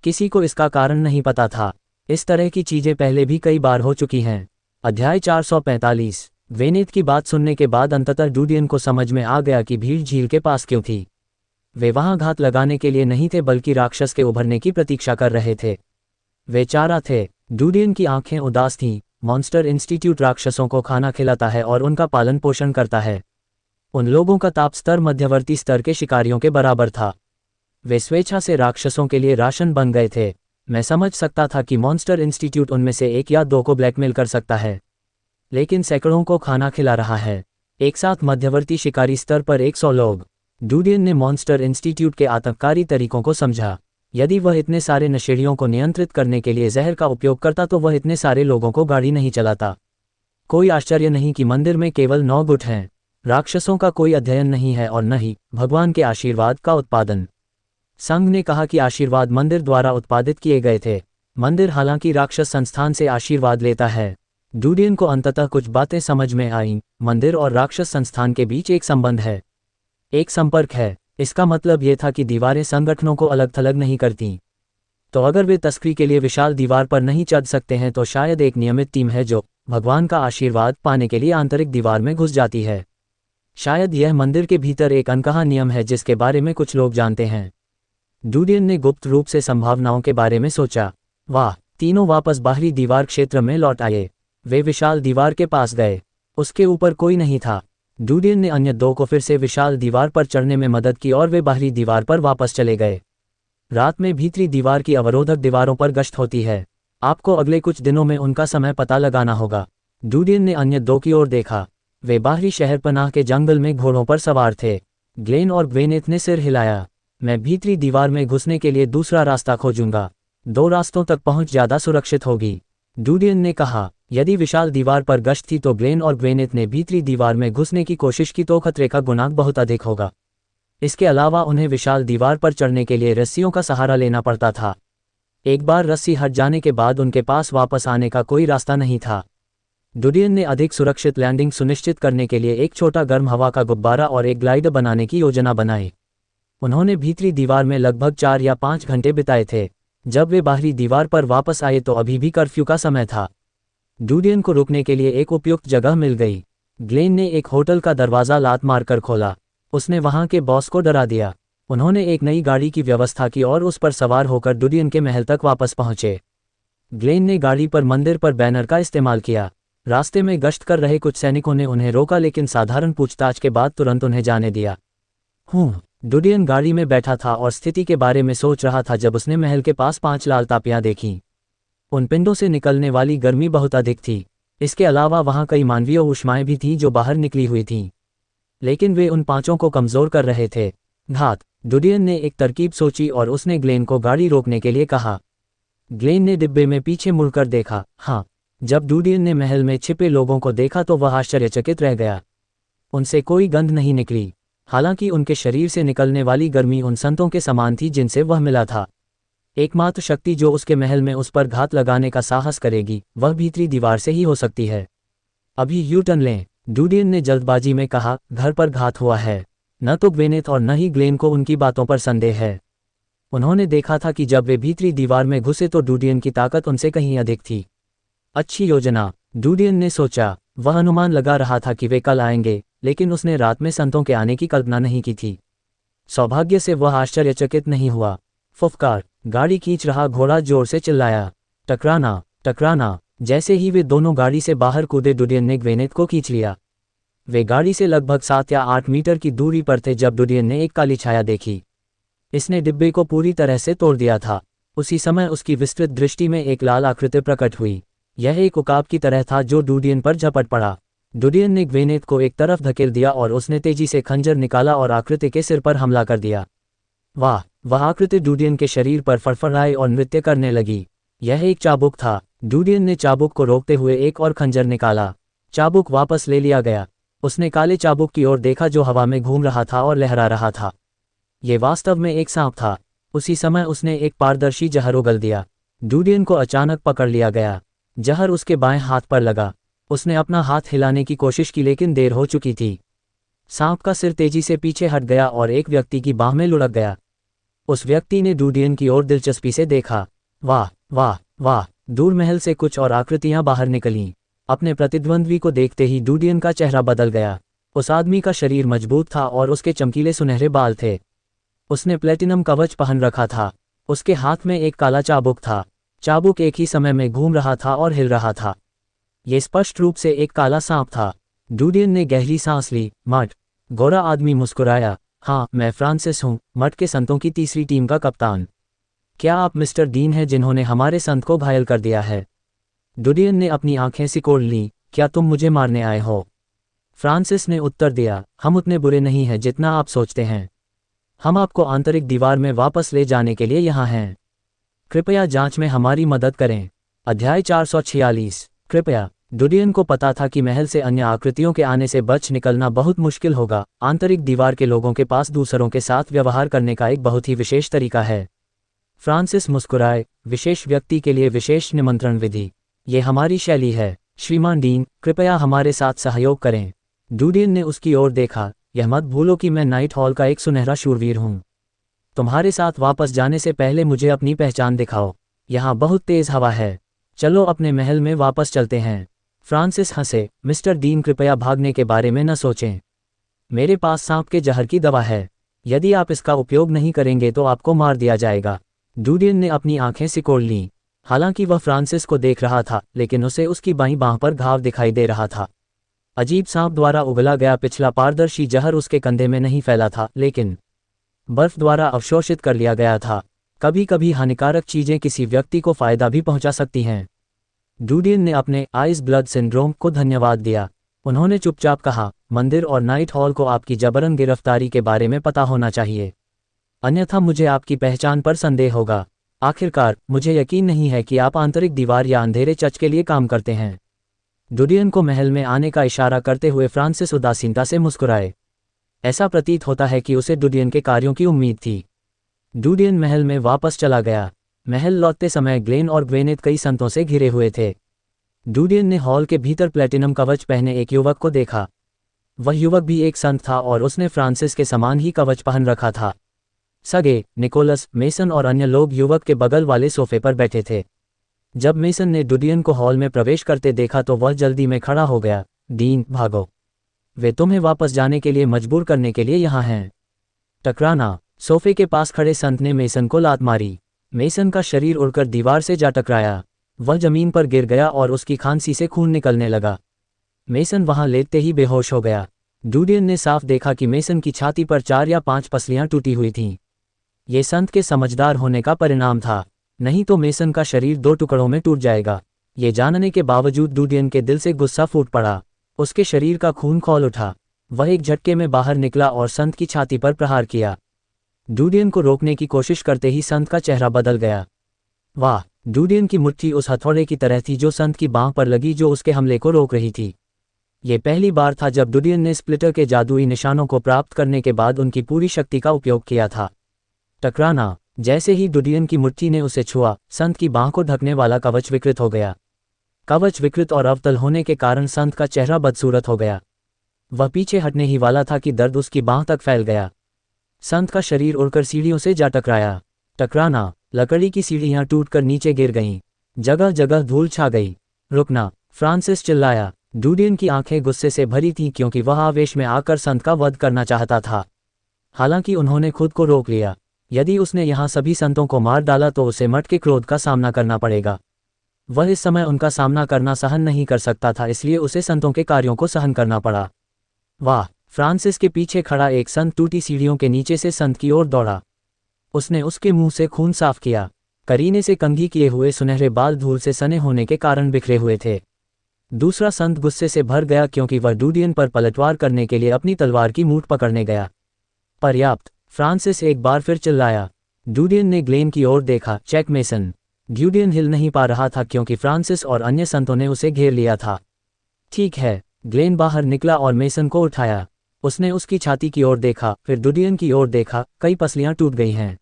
किसी को इसका कारण नहीं पता था। इस तरह की चीजें पहले भी कई बार हो चुकी हैं। अध्याय 445। वेनेत की बात सुनने के बाद अंततः डूडियन को समझ में आ गया कि भीड़ झील के पास क्यों थी। वे वहां घात लगाने के लिए नहीं थे बल्कि राक्षस के उभरने की प्रतीक्षा कर रहे थे। वे चारा थे। डूडियन की आंखें उदास थीं। मॉन्स्टर इंस्टीट्यूट राक्षसों को खाना खिलाता है और उनका पालन पोषण करता है। उन लोगों का ताप स्तर मध्यवर्ती स्तर के शिकारियों के बराबर था। वे स्वेच्छा से राक्षसों के लिए राशन बन गए थे। मैं समझ सकता था कि मॉन्स्टर इंस्टीट्यूट उनमें से एक या दो को ब्लैकमेल कर सकता है, लेकिन सैकड़ों को खाना खिला रहा है, एक साथ मध्यवर्ती शिकारी स्तर पर 100 लोग। डूडियन ने मॉन्स्टर इंस्टीट्यूट के आतंककारी तरीकों को समझा। यदि वह इतने सारे नशेड़ियों को नियंत्रित करने के लिए जहर का उपयोग करता तो वह इतने सारे लोगों को गाड़ी नहीं चलाता। कोई आश्चर्य नहीं कि मंदिर में केवल 9 गुट हैं। राक्षसों का कोई अध्ययन नहीं है और न ही भगवान के आशीर्वाद का उत्पादन। संघ ने कहा कि आशीर्वाद मंदिर द्वारा उत्पादित किए गए थे। मंदिर हालांकि राक्षस संस्थान से आशीर्वाद लेता है। डूडियन को अंततः कुछ बातें समझ में आईं। मंदिर और राक्षस संस्थान के बीच एक संबंध है, एक संपर्क है। इसका मतलब यह था कि दीवारें संगठनों को अलग थलग नहीं करती। तो अगर वे तस्करी के लिए विशाल दीवार पर नहीं चढ़ सकते हैं तो शायद एक नियमित टीम है जो भगवान का आशीर्वाद पाने के लिए आंतरिक दीवार में घुस जाती है। शायद यह मंदिर के भीतर एक अनकहा नियम है जिसके बारे में कुछ लोग जानते हैं। डूडियन ने गुप्त रूप से संभावनाओं के बारे में सोचा। वाह! तीनों वापस बाहरी दीवार क्षेत्र में लौट आए। वे विशाल दीवार के पास गए। उसके ऊपर कोई नहीं था। डूडियन ने अन्य दो को फिर से विशाल दीवार पर चढ़ने में मदद की और वे बाहरी दीवार पर वापस चले गए। रात में भीतरी दीवार की अवरोधक दीवारों पर गश्त होती है। आपको अगले कुछ दिनों में उनका समय पता लगाना होगा। डूडियन ने अन्य दो की ओर देखा। वे बाहरी शहरपनाह के जंगल में घोड़ों पर सवार थे। ग्लेन और ग्वेनेथ ने सिर हिलाया। मैं भीतरी दीवार में घुसने के लिए दूसरा रास्ता खोजूंगा। 2 रास्तों तक पहुंच ज्यादा सुरक्षित होगी, डूडियन ने कहा। यदि विशाल दीवार पर गश्त थी तो ग्लेन और ग्वेनेथ ने भीतरी दीवार में घुसने की कोशिश की तो खतरे का गुणांक बहुत अधिक होगा। इसके अलावा उन्हें विशाल दीवार पर चढ़ने के लिए रस्सियों का सहारा लेना पड़ता था। एक बार रस्सी हट जाने के बाद उनके पास वापस आने का कोई रास्ता नहीं था। डूडियन ने अधिक सुरक्षित लैंडिंग सुनिश्चित करने के लिए एक छोटा गर्म हवा का गुब्बारा और एक ग्लाइडर बनाने की योजना बनाई। उन्होंने भीतरी दीवार में लगभग 4 या 5 घंटे बिताए थे। जब वे बाहरी दीवार पर वापस आए तो अभी भी कर्फ्यू का समय था। डूडियन को रुकने के लिए एक उपयुक्त जगह मिल गई। ग्लेन ने एक होटल का दरवाज़ा लात मारकर खोला। उसने वहां के बॉस को डरा दिया। उन्होंने एक नई गाड़ी की व्यवस्था की और उस पर सवार होकर डूडियन के महल तक वापस पहुंचे। ग्लेन ने गाड़ी पर मंदिर पर बैनर का इस्तेमाल किया। रास्ते में गश्त कर रहे कुछ सैनिकों ने उन्हें रोका लेकिन साधारण पूछताछ के बाद तुरंत उन्हें जाने दिया। डूडियन गाड़ी में बैठा था और स्थिति के बारे में सोच रहा था जब उसने महल के पास 5 लाल तापियां देखीं। उन पिंडों से निकलने वाली गर्मी बहुत अधिक थी। इसके अलावा वहां कई मानवीय ऊष्माएं भी थीं जो बाहर निकली हुई थीं, लेकिन वे उन 5 को कमजोर कर रहे थे। घात! डूडियन ने एक तरकीब सोची और उसने ग्लेन को गाड़ी रोकने के लिए कहा। ग्लेन ने डिब्बे में पीछे मुड़कर देखा। हाँ, जब डूडियन ने महल में छिपे लोगों को देखा तो वह आश्चर्यचकित रह गया। उनसे कोई गंध नहीं निकली, हालांकि उनके शरीर से निकलने वाली गर्मी उन संतों के समान थी जिनसे वह मिला था। एकमात्र शक्ति जो उसके महल में उस पर घात लगाने का साहस करेगी वह भीतरी दीवार से ही हो सकती है। अभी यू टर्न लें, डूडियन ने जल्दबाजी में कहा। घर पर घात हुआ है। न तो ग्वेनेथ और न ही ग्लेन को उनकी बातों पर संदेह है। उन्होंने देखा था कि जब वे भीतरी दीवार में घुसे तो डूडियन की ताकत उनसे कहीं अधिक थी। अच्छी योजना, डूडियन ने सोचा। वह अनुमान लगा रहा था कि वे कल आएंगे, लेकिन उसने रात में संतों के आने की कल्पना नहीं की थी। सौभाग्य से वह आश्चर्यचकित नहीं हुआ। फुफकार! गाड़ी खींच रहा घोड़ा जोर से चिल्लाया। टकराना, टकराना! जैसे ही वे दोनों गाड़ी से बाहर कूदे डूडियन ने ग्वेनेथ को खींच लिया। वे गाड़ी से लगभग 7 या 8 मीटर की दूरी पर थे जब डूडियन ने एक काली छाया देखी। इसने डिब्बे को पूरी तरह से तोड़ दिया था। उसी समय उसकी विस्तृत दृष्टि में एक लाल आकृति प्रकट हुई। यह एक उकाब की तरह था जो डूडियन पर झपट पड़ा। डूडियन ने ग्वेनेथ को एक तरफ धकेल दिया और उसने तेजी से खंजर निकाला और आकृति के सिर पर हमला कर दिया। वाह! वह आकृति डूडियन के शरीर पर फड़फड़ाई और नृत्य करने लगी। यह एक चाबुक था। डूडियन ने चाबुक को रोकते हुए एक और खंजर निकाला। चाबुक वापस ले लिया गया। उसने काले चाबुक की ओर देखा जो हवा में घूम रहा था और लहरा रहा था। ये वास्तव में एक सांप था। उसी समय उसने एक पारदर्शी जहर उगल दिया। डूडियन को अचानक पकड़ लिया गया। जहर उसके बाएं हाथ पर लगा। उसने अपना हाथ हिलाने की कोशिश की लेकिन देर हो चुकी थी। सांप का सिर तेजी से पीछे हट गया और एक व्यक्ति की बाह में लुढ़क गया। उस व्यक्ति ने डूडियन की ओर दिलचस्पी से देखा। वाह वाह वाह! दूर महल से कुछ और आकृतियां बाहर निकलीं। अपने प्रतिद्वंद्वी को देखते ही डूडियन का चेहरा बदल गया। उस आदमी का शरीर मजबूत था और उसके चमकीले सुनहरे बाल थे। उसने प्लेटिनम कवच पहन रखा था। उसके हाथ में एक काला चाबुक था। चाबुक एक ही समय में घूम रहा था और हिल रहा था। ये स्पष्ट रूप से एक काला सांप था। डूडियन ने गहरी सांस ली। मठ। गोरा आदमी मुस्कुराया। हाँ, मैं फ्रांसिस हूँ, मठ के संतों की तीसरी टीम का कप्तान। क्या आप मिस्टर डीन हैं जिन्होंने हमारे संत को घायल कर दिया है? डूडियन ने अपनी आंखें सिकोड़ लीं। क्या तुम मुझे मारने आए हो? फ्रांसिस ने उत्तर दिया, हम उतने बुरे नहीं हैं जितना आप सोचते हैं। हम आपको आंतरिक दीवार में वापस ले जाने के लिए यहाँ हैं। कृपया जांच में हमारी मदद करें। अध्याय 446। कृपया। डूडियन को पता था कि महल से अन्य आकृतियों के आने से बच निकलना बहुत मुश्किल होगा। आंतरिक दीवार के लोगों के पास दूसरों के साथ व्यवहार करने का एक बहुत ही विशेष तरीका है। फ्रांसिस मुस्कुराए। विशेष व्यक्ति के लिए विशेष निमंत्रण विधि, ये हमारी शैली है। श्रीमान डीन, कृपया हमारे साथ सहयोग करें। डूडियन ने उसकी ओर देखा। यह मत भूलो कि मैं नाइट हॉल का एक सुनहरा शूरवीर हूँ। तुम्हारे साथ वापस जाने से पहले मुझे अपनी पहचान दिखाओ। यहाँ बहुत तेज हवा है। चलो अपने महल में वापस चलते हैं। फ्रांसिस हंसे। मिस्टर डीन, कृपया भागने के बारे में न सोचें। मेरे पास सांप के जहर की दवा है। यदि आप इसका उपयोग नहीं करेंगे तो आपको मार दिया जाएगा। डूडियन ने अपनी आंखें सिकोड़ लीं। हालांकि वह फ्रांसिस को देख रहा था, लेकिन उसे उसकी बाईं बांह पर घाव दिखाई दे रहा था। अजीब सांप द्वारा उगला गया पिछला पारदर्शी जहर उसके कंधे में नहीं फैला था, लेकिन बर्फ द्वारा अवशोषित कर लिया गया था। कभी कभी हानिकारक चीजें किसी व्यक्ति को फायदा भी पहुंचा सकती हैं। डूडियन ने अपने आइस ब्लड सिंड्रोम को धन्यवाद दिया। उन्होंने चुपचाप कहा, मंदिर और नाइट हॉल को आपकी जबरन गिरफ्तारी के बारे में पता होना चाहिए, अन्यथा मुझे आपकी पहचान पर संदेह होगा। आखिरकार, मुझे यकीन नहीं है कि आप आंतरिक दीवार या अंधेरे चर्च के लिए काम करते हैं। डूडियन को महल में आने का इशारा करते हुए फ्रांसिस उदासीनता से मुस्कुराए। ऐसा प्रतीत होता है कि उसे डूडियन के कार्यों की उम्मीद थी। डूडियन महल में वापस चला गया। महल लौटते समय ग्लेन और ग्वेनेथ कई संतों से घिरे हुए थे। डूडियन ने हॉल के भीतर प्लेटिनम कवच पहने एक युवक को देखा। वह युवक भी एक संत था और उसने फ्रांसिस के समान ही कवच पहन रखा था। सगे, निकोलस, मेसन और अन्य लोग युवक के बगल वाले सोफे पर बैठे थे। जब मेसन ने डूडियन को हॉल में प्रवेश करते देखा तो वह जल्दी में खड़ा हो गया। डीन, भागो। वे तुम्हें वापस जाने के लिए मजबूर करने के लिए यहाँ हैं। टकराना। सोफे के पास खड़े संत ने मेसन को लात मारी। मेसन का शरीर उड़कर दीवार से जा टकराया। वह जमीन पर गिर गया और उसकी खांसी से खून निकलने लगा। मेसन वहां लेटते ही बेहोश हो गया। डूडियन ने साफ देखा कि मेसन की छाती पर 4 या 5 पसलियां टूटी हुई थीं। ये संत के समझदार होने का परिणाम था, नहीं तो मेसन का शरीर 2 टुकड़ों में टूट जाएगा। ये जानने के बावजूद डूडियन के दिल से गुस्सा फूट पड़ा। उसके शरीर का खून खौल उठा। वह एक झटके में बाहर निकला और संत की छाती पर प्रहार किया। डूडियन को रोकने की कोशिश करते ही संत का चेहरा बदल गया। वाह! डूडियन की मुट्ठी उस हथौड़े की तरह थी जो संत की बांह पर लगी, जो उसके हमले को रोक रही थी। ये पहली बार था जब डूडियन ने स्प्लिटर के जादुई निशानों को प्राप्त करने के बाद उनकी पूरी शक्ति का उपयोग किया था। टकराना। जैसे ही डूडियन की मुट्ठी ने उसे छुआ, संत की बांह को ढकने वाला कवच विकृत हो गया। कवच विकृत और अवतल होने के कारण संत का चेहरा बदसूरत हो गया। वह पीछे हटने ही वाला था कि दर्द उसकी बांह तक फैल गया। संत का शरीर उड़कर सीढ़ियों से जा टकराया। टकराना। लकड़ी की सीढ़ियां टूटकर नीचे गिर गईं। जगह जगह धूल छा गई। रुकना! फ्रांसिस चिल्लाया। डूडियन की आंखें गुस्से से भरी थीं क्योंकि वह आवेश में आकर संत का वध करना चाहता था। हालांकि उन्होंने खुद को रोक लिया। यदि उसने यहाँ सभी संतों को मार डाला तो उसे मठ के क्रोध का सामना करना पड़ेगा। वह इस समय उनका सामना करना सहन नहीं कर सकता था, इसलिए उसे संतों के कार्यों को सहन करना पड़ा। वाह! फ्रांसिस के पीछे खड़ा एक संत टूटी सीढ़ियों के नीचे से संत की ओर दौड़ा। उसने उसके मुंह से खून साफ किया। करीने से कंघी किए हुए सुनहरे बाल धूल से सने होने के कारण बिखरे हुए थे। दूसरा संत गुस्से से भर गया क्योंकि वह डूडियन पर पलटवार करने के लिए अपनी तलवार की मूठ पकड़ने गया। पर्याप्त! फ्रांसिस एक बार फिर चिल्लाया। डूडियन ने ग्लेन की ओर देखा। Check mason. डूडियन हिल नहीं पा रहा था क्योंकि फ्रांसिस और अन्य संतों ने उसे घेर लिया था। ठीक है। ग्लेन बाहर निकला और मेसन को उठाया। उसने उसकी छाती की ओर देखा, फिर डूडियन की ओर देखा। कई पसलियां टूट गई हैं।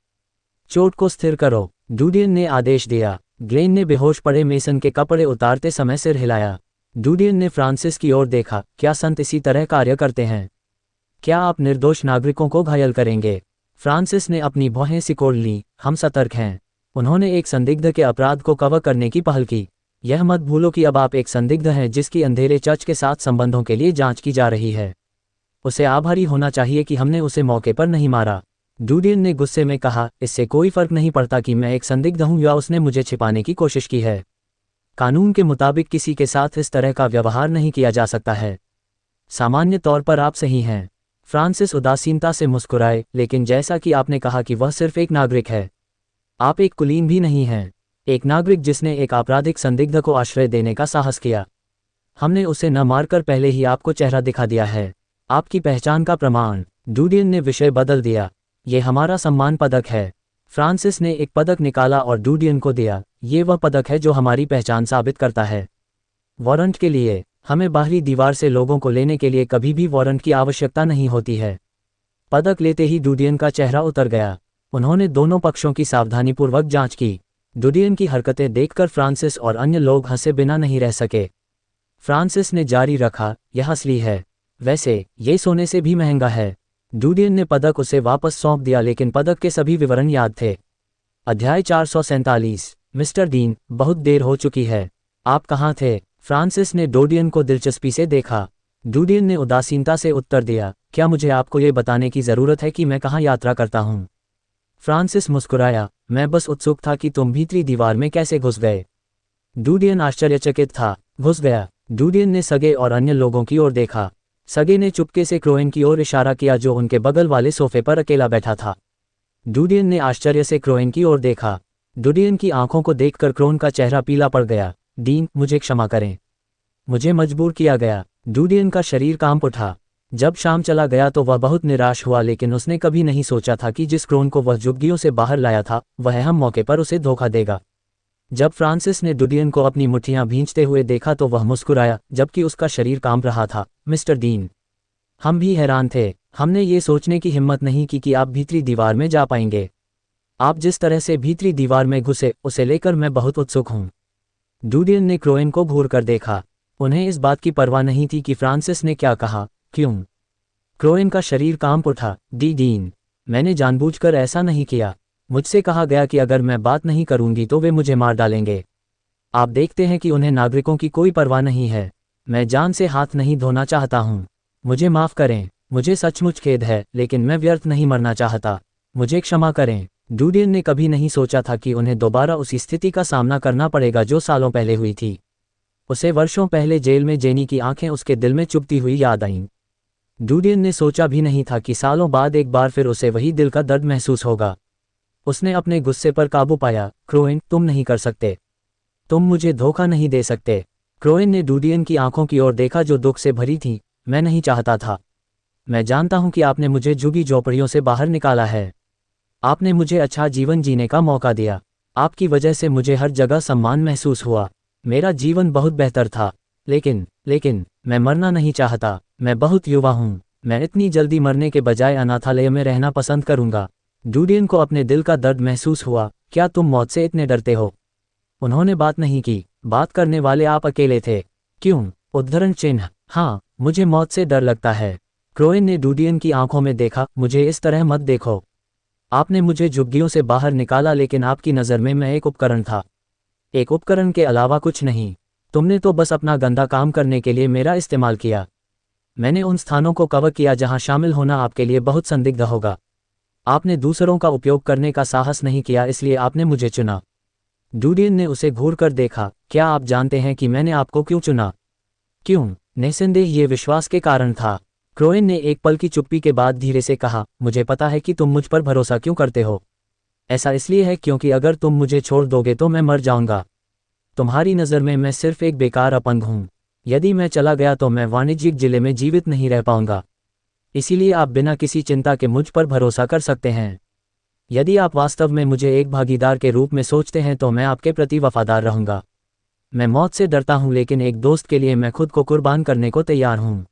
चोट को स्थिर करो, डूडियन ने आदेश दिया। ग्लेन ने बेहोश पड़े मेसन के कपड़े उतारते समय सिर हिलाया। डूडियन ने फ्रांसिस की ओर देखा। क्या संत इसी तरह कार्य करते हैं? क्या आप निर्दोष नागरिकों को घायल करेंगे? फ्रांसिस ने अपनी भौहें सिकोड़ ली। हम सतर्क हैं। उन्होंने एक संदिग्ध के अपराध को कवर करने की पहल की। यह मत भूलो कि अब आप एक संदिग्ध हैं जिसकी अंधेरे चर्च के साथ संबंधों के लिए जांच की जा रही है। उसे आभारी होना चाहिए कि हमने उसे मौके पर नहीं मारा। डूडियन ने गुस्से में कहा, इससे कोई फर्क नहीं पड़ता कि मैं एक संदिग्ध हूं या उसने मुझे छिपाने की कोशिश की है। कानून के मुताबिक किसी के साथ इस तरह का व्यवहार नहीं किया जा सकता है। सामान्य तौर पर आप सही हैं। फ्रांसिस उदासीनता से मुस्कुराए, लेकिन जैसा कि आपने कहा कि वह सिर्फ एक नागरिक है। आप एक कुलीन भी नहीं हैं। एक नागरिक जिसने एक आपराधिक संदिग्ध को आश्रय देने का साहस किया। हमने उसे न मारकर पहले ही आपको चेहरा दिखा दिया है। आपकी पहचान का प्रमाण। डूडियन ने विषय बदल दिया। ये हमारा सम्मान पदक है। फ्रांसिस ने एक पदक निकाला और डूडियन को दिया। ये वह पदक है जो हमारी पहचान साबित करता है। वारंट के लिए हमें बाहरी दीवार से लोगों को लेने के लिए कभी भी वारंट की आवश्यकता नहीं होती है। पदक लेते ही डूडियन का चेहरा उतर गया। उन्होंने दोनों पक्षों की सावधानीपूर्वक जांच की। डूडियन की हरकतें देखकर फ्रांसिस और अन्य लोग हंसे बिना नहीं रह सके। फ्रांसिस ने जारी रखा, यह असली है। वैसे ये सोने से भी महंगा है। डूडियन ने पदक उसे वापस सौंप दिया, लेकिन पदक के सभी विवरण याद थे। अध्याय 447। मिस्टर डीन, बहुत देर हो चुकी है। आप कहाँ थे? फ्रांसिस ने डूडियन को दिलचस्पी से देखा। डूडियन ने उदासीनता से उत्तर दिया, क्या मुझे आपको ये बताने की ज़रूरत है कि मैं कहाँ यात्रा करता हूँ? फ्रांसिस मुस्कुराया, मैं बस उत्सुक था कि तुम भीतरी दीवार में कैसे घुस गए। डूडियन आश्चर्यचकित था। घुस गया? डूडियन ने सगे और अन्य लोगों की ओर देखा। सगे ने चुपके से क्रोएन की ओर इशारा किया जो उनके बगल वाले सोफे पर अकेला बैठा था। डूडियन ने आश्चर्य से क्रोएन की ओर देखा। डूडियन की आंखों को देखकर क्रोन का चेहरा पीला पड़ गया। डीन, मुझे क्षमा करें। मुझे मजबूर किया गया। डूडियन का शरीर कांप उठा। जब शाम चला गया तो वह बहुत निराश हुआ, लेकिन उसने कभी नहीं सोचा था कि जिस क्रोन को वह झुग्गियों से बाहर लाया था वह हम मौके पर उसे धोखा देगा। जब फ्रांसिस ने डूडियन को अपनी मुट्ठियां भींचते हुए देखा तो वह मुस्कुराया, जबकि उसका शरीर कांप रहा था। मिस्टर डीन, हम भी हैरान थे। हमने ये सोचने की हिम्मत नहीं की कि आप भीतरी दीवार में जा पाएंगे। आप जिस तरह से भीतरी दीवार में घुसे उसे लेकर मैं बहुत उत्सुक हूं। डूडियन ने क्रोएन को घूर कर देखा। उन्हें इस बात की परवाह नहीं थी कि फ्रांसिस ने क्या कहा। क्यों? क्रोएन का शरीर कांप उठा। डीन, मैंने जानबूझकर ऐसा नहीं किया। मुझसे कहा गया कि अगर मैं बात नहीं करूंगी तो वे मुझे मार डालेंगे। आप देखते हैं कि उन्हें नागरिकों की कोई परवाह नहीं है। मैं जान से हाथ नहीं धोना चाहता हूं। मुझे माफ़ करें। मुझे सचमुच खेद है, लेकिन मैं व्यर्थ नहीं मरना चाहता। मुझे क्षमा करें। डूडियन ने कभी नहीं सोचा था कि उन्हें दोबारा उसी स्थिति का सामना करना पड़ेगा जो सालों पहले हुई थी। उसे वर्षों पहले जेल में जेनी की आंखें उसके दिल में चुभती हुई याद आईं। डूडियन ने सोचा भी नहीं था कि सालों बाद एक बार फिर उसे वही दिल का दर्द महसूस होगा। उसने अपने गुस्से पर काबू पाया। क्रोएन, तुम नहीं कर सकते। तुम मुझे धोखा नहीं दे सकते। क्रोएन ने डूडियन की आंखों की ओर देखा जो दुख से भरी थी। मैं नहीं चाहता था। मैं जानता हूं कि आपने मुझे झुग्गी झोपड़ियों से बाहर निकाला है। आपने मुझे अच्छा जीवन जीने का मौका दिया। आपकी वजह से मुझे हर जगह सम्मान महसूस हुआ। मेरा जीवन बहुत बेहतर था। लेकिन मैं मरना नहीं चाहता। मैं बहुत युवा हूं। मैं इतनी जल्दी मरने के बजाय अनाथालय में रहना पसंद करूंगा। डूडियन को अपने दिल का दर्द महसूस हुआ। क्या तुम मौत से इतने डरते हो? उन्होंने बात नहीं की। बात करने वाले आप अकेले थे। क्यों? उद्धरण चिन्ह। हाँ, मुझे मौत से डर लगता है। क्रोएन ने डूडियन की आंखों में देखा। मुझे इस तरह मत देखो। आपने मुझे झुग्गियों से बाहर निकाला, लेकिन आपकी नज़र में मैं एक उपकरण था। एक उपकरण के अलावा कुछ नहीं। तुमने तो बस अपना गंदा काम करने के लिए मेरा इस्तेमाल किया। मैंने उन स्थानों को कवर किया जहां शामिल होना आपके लिए बहुत संदिग्ध होगा। आपने दूसरों का उपयोग करने का साहस नहीं किया, इसलिए आपने मुझे चुना। डूडियन ने उसे घूर कर देखा। क्या आप जानते हैं कि मैंने आपको क्यों चुना? क्यों? निस्संदेह ये विश्वास के कारण था। क्रोएन ने एक पल की चुप्पी के बाद धीरे से कहा, मुझे पता है कि तुम मुझ पर भरोसा क्यों करते हो। ऐसा इसलिए है क्योंकि अगर तुम मुझे छोड़ दोगे तो मैं मर जाऊंगा। तुम्हारी नज़र में मैं सिर्फ एक बेकार अपंग हूं। यदि मैं चला गया तो मैं वाणिज्यिक जिले में जीवित नहीं रह पाऊंगा। इसीलिए आप बिना किसी चिंता के मुझ पर भरोसा कर सकते हैं। यदि आप वास्तव में मुझे एक भागीदार के रूप में सोचते हैं तो मैं आपके प्रति वफादार रहूंगा। मैं मौत से डरता हूं, लेकिन एक दोस्त के लिए मैं खुद को कुर्बान करने को तैयार हूं।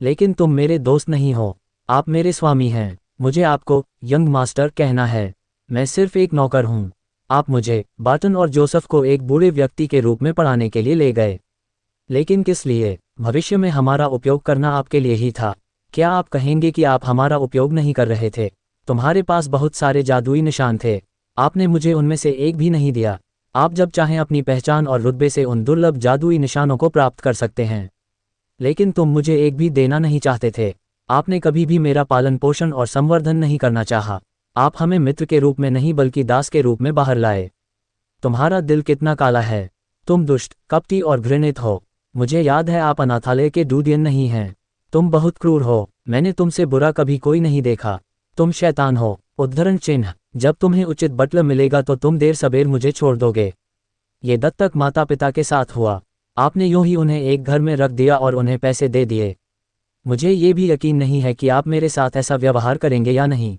लेकिन तुम मेरे दोस्त नहीं हो। आप मेरे स्वामी हैं। मुझे आपको यंग मास्टर कहना है। मैं सिर्फ एक नौकर हूं। आप मुझे, बार्टन और जोसेफ को एक बूढ़े व्यक्ति के रूप में पढ़ाने के लिए ले गए। लेकिन किस लिए? भविष्य में हमारा उपयोग करना आपके लिए ही था। क्या आप कहेंगे कि आप हमारा उपयोग नहीं कर रहे थे? तुम्हारे पास बहुत सारे जादुई निशान थे, आपने मुझे उनमें से एक भी नहीं दिया। आप जब चाहें अपनी पहचान और रुतबे से उन दुर्लभ जादुई निशानों को प्राप्त कर सकते हैं, लेकिन तुम मुझे एक भी देना नहीं चाहते थे। आपने कभी भी मेरा पालन पोषण और संवर्धन नहीं करना चाहा। आप हमें मित्र के रूप में नहीं बल्कि दास के रूप में बाहर लाए। तुम्हारा दिल कितना काला है। तुम दुष्ट, कपटी और घृणित हो। मुझे याद है आप अनाथालय के डूडियन नहीं हैं। तुम बहुत क्रूर हो। मैंने तुमसे बुरा कभी कोई नहीं देखा। तुम शैतान हो। उद्धरण चिन्ह। जब तुम्हें उचित बटला मिलेगा तो तुम देर सबेर मुझे छोड़ दोगे। ये दत्तक माता पिता के साथ हुआ। आपने यूं ही उन्हें एक घर में रख दिया और उन्हें पैसे दे दिए। मुझे ये भी यकीन नहीं है कि आप मेरे साथ ऐसा व्यवहार करेंगे या नहीं।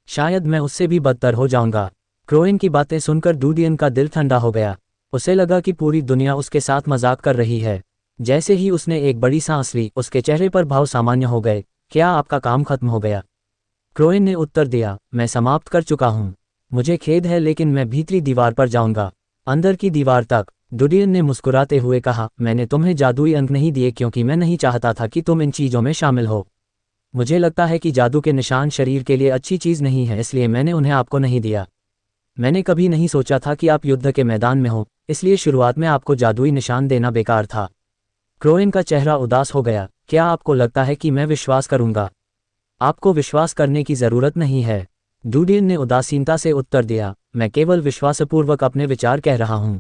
शायद मैं उससे भी बदतर हो जाऊंगा। क्रोएन की बातें सुनकर डूडियन का दिल ठंडा हो गया। उसे लगा कि पूरी दुनिया उसके साथ मजाक कर रही है। जैसे ही उसने एक बड़ी सांस ली, उसके चेहरे पर भाव सामान्य हो गए। क्या आपका काम खत्म हो गया? क्रोएन ने उत्तर दिया, मैं समाप्त कर चुका हूँ। मुझे खेद है लेकिन मैं भीतरी दीवार पर जाऊंगा, अंदर की दीवार तक। डूडियन ने मुस्कुराते हुए कहा, मैंने तुम्हें जादुई अंक नहीं दिए क्योंकि मैं नहीं चाहता था कि तुम इन चीज़ों में शामिल हो। मुझे लगता है कि जादू के निशान शरीर के लिए अच्छी चीज़ नहीं है, इसलिए मैंने उन्हें आपको नहीं दिया। मैंने कभी नहीं सोचा था कि आप युद्ध के मैदान में हो, इसलिए शुरुआत में आपको जादुई निशान देना बेकार था। क्रोएन का चेहरा उदास हो गया। क्या आपको लगता है कि मैं विश्वास करूंगा? आपको विश्वास करने की ज़रूरत नहीं है, डूडियन ने उदासीनता से उत्तर दिया। मैं केवल विश्वासपूर्वक अपने विचार कह रहा हूं।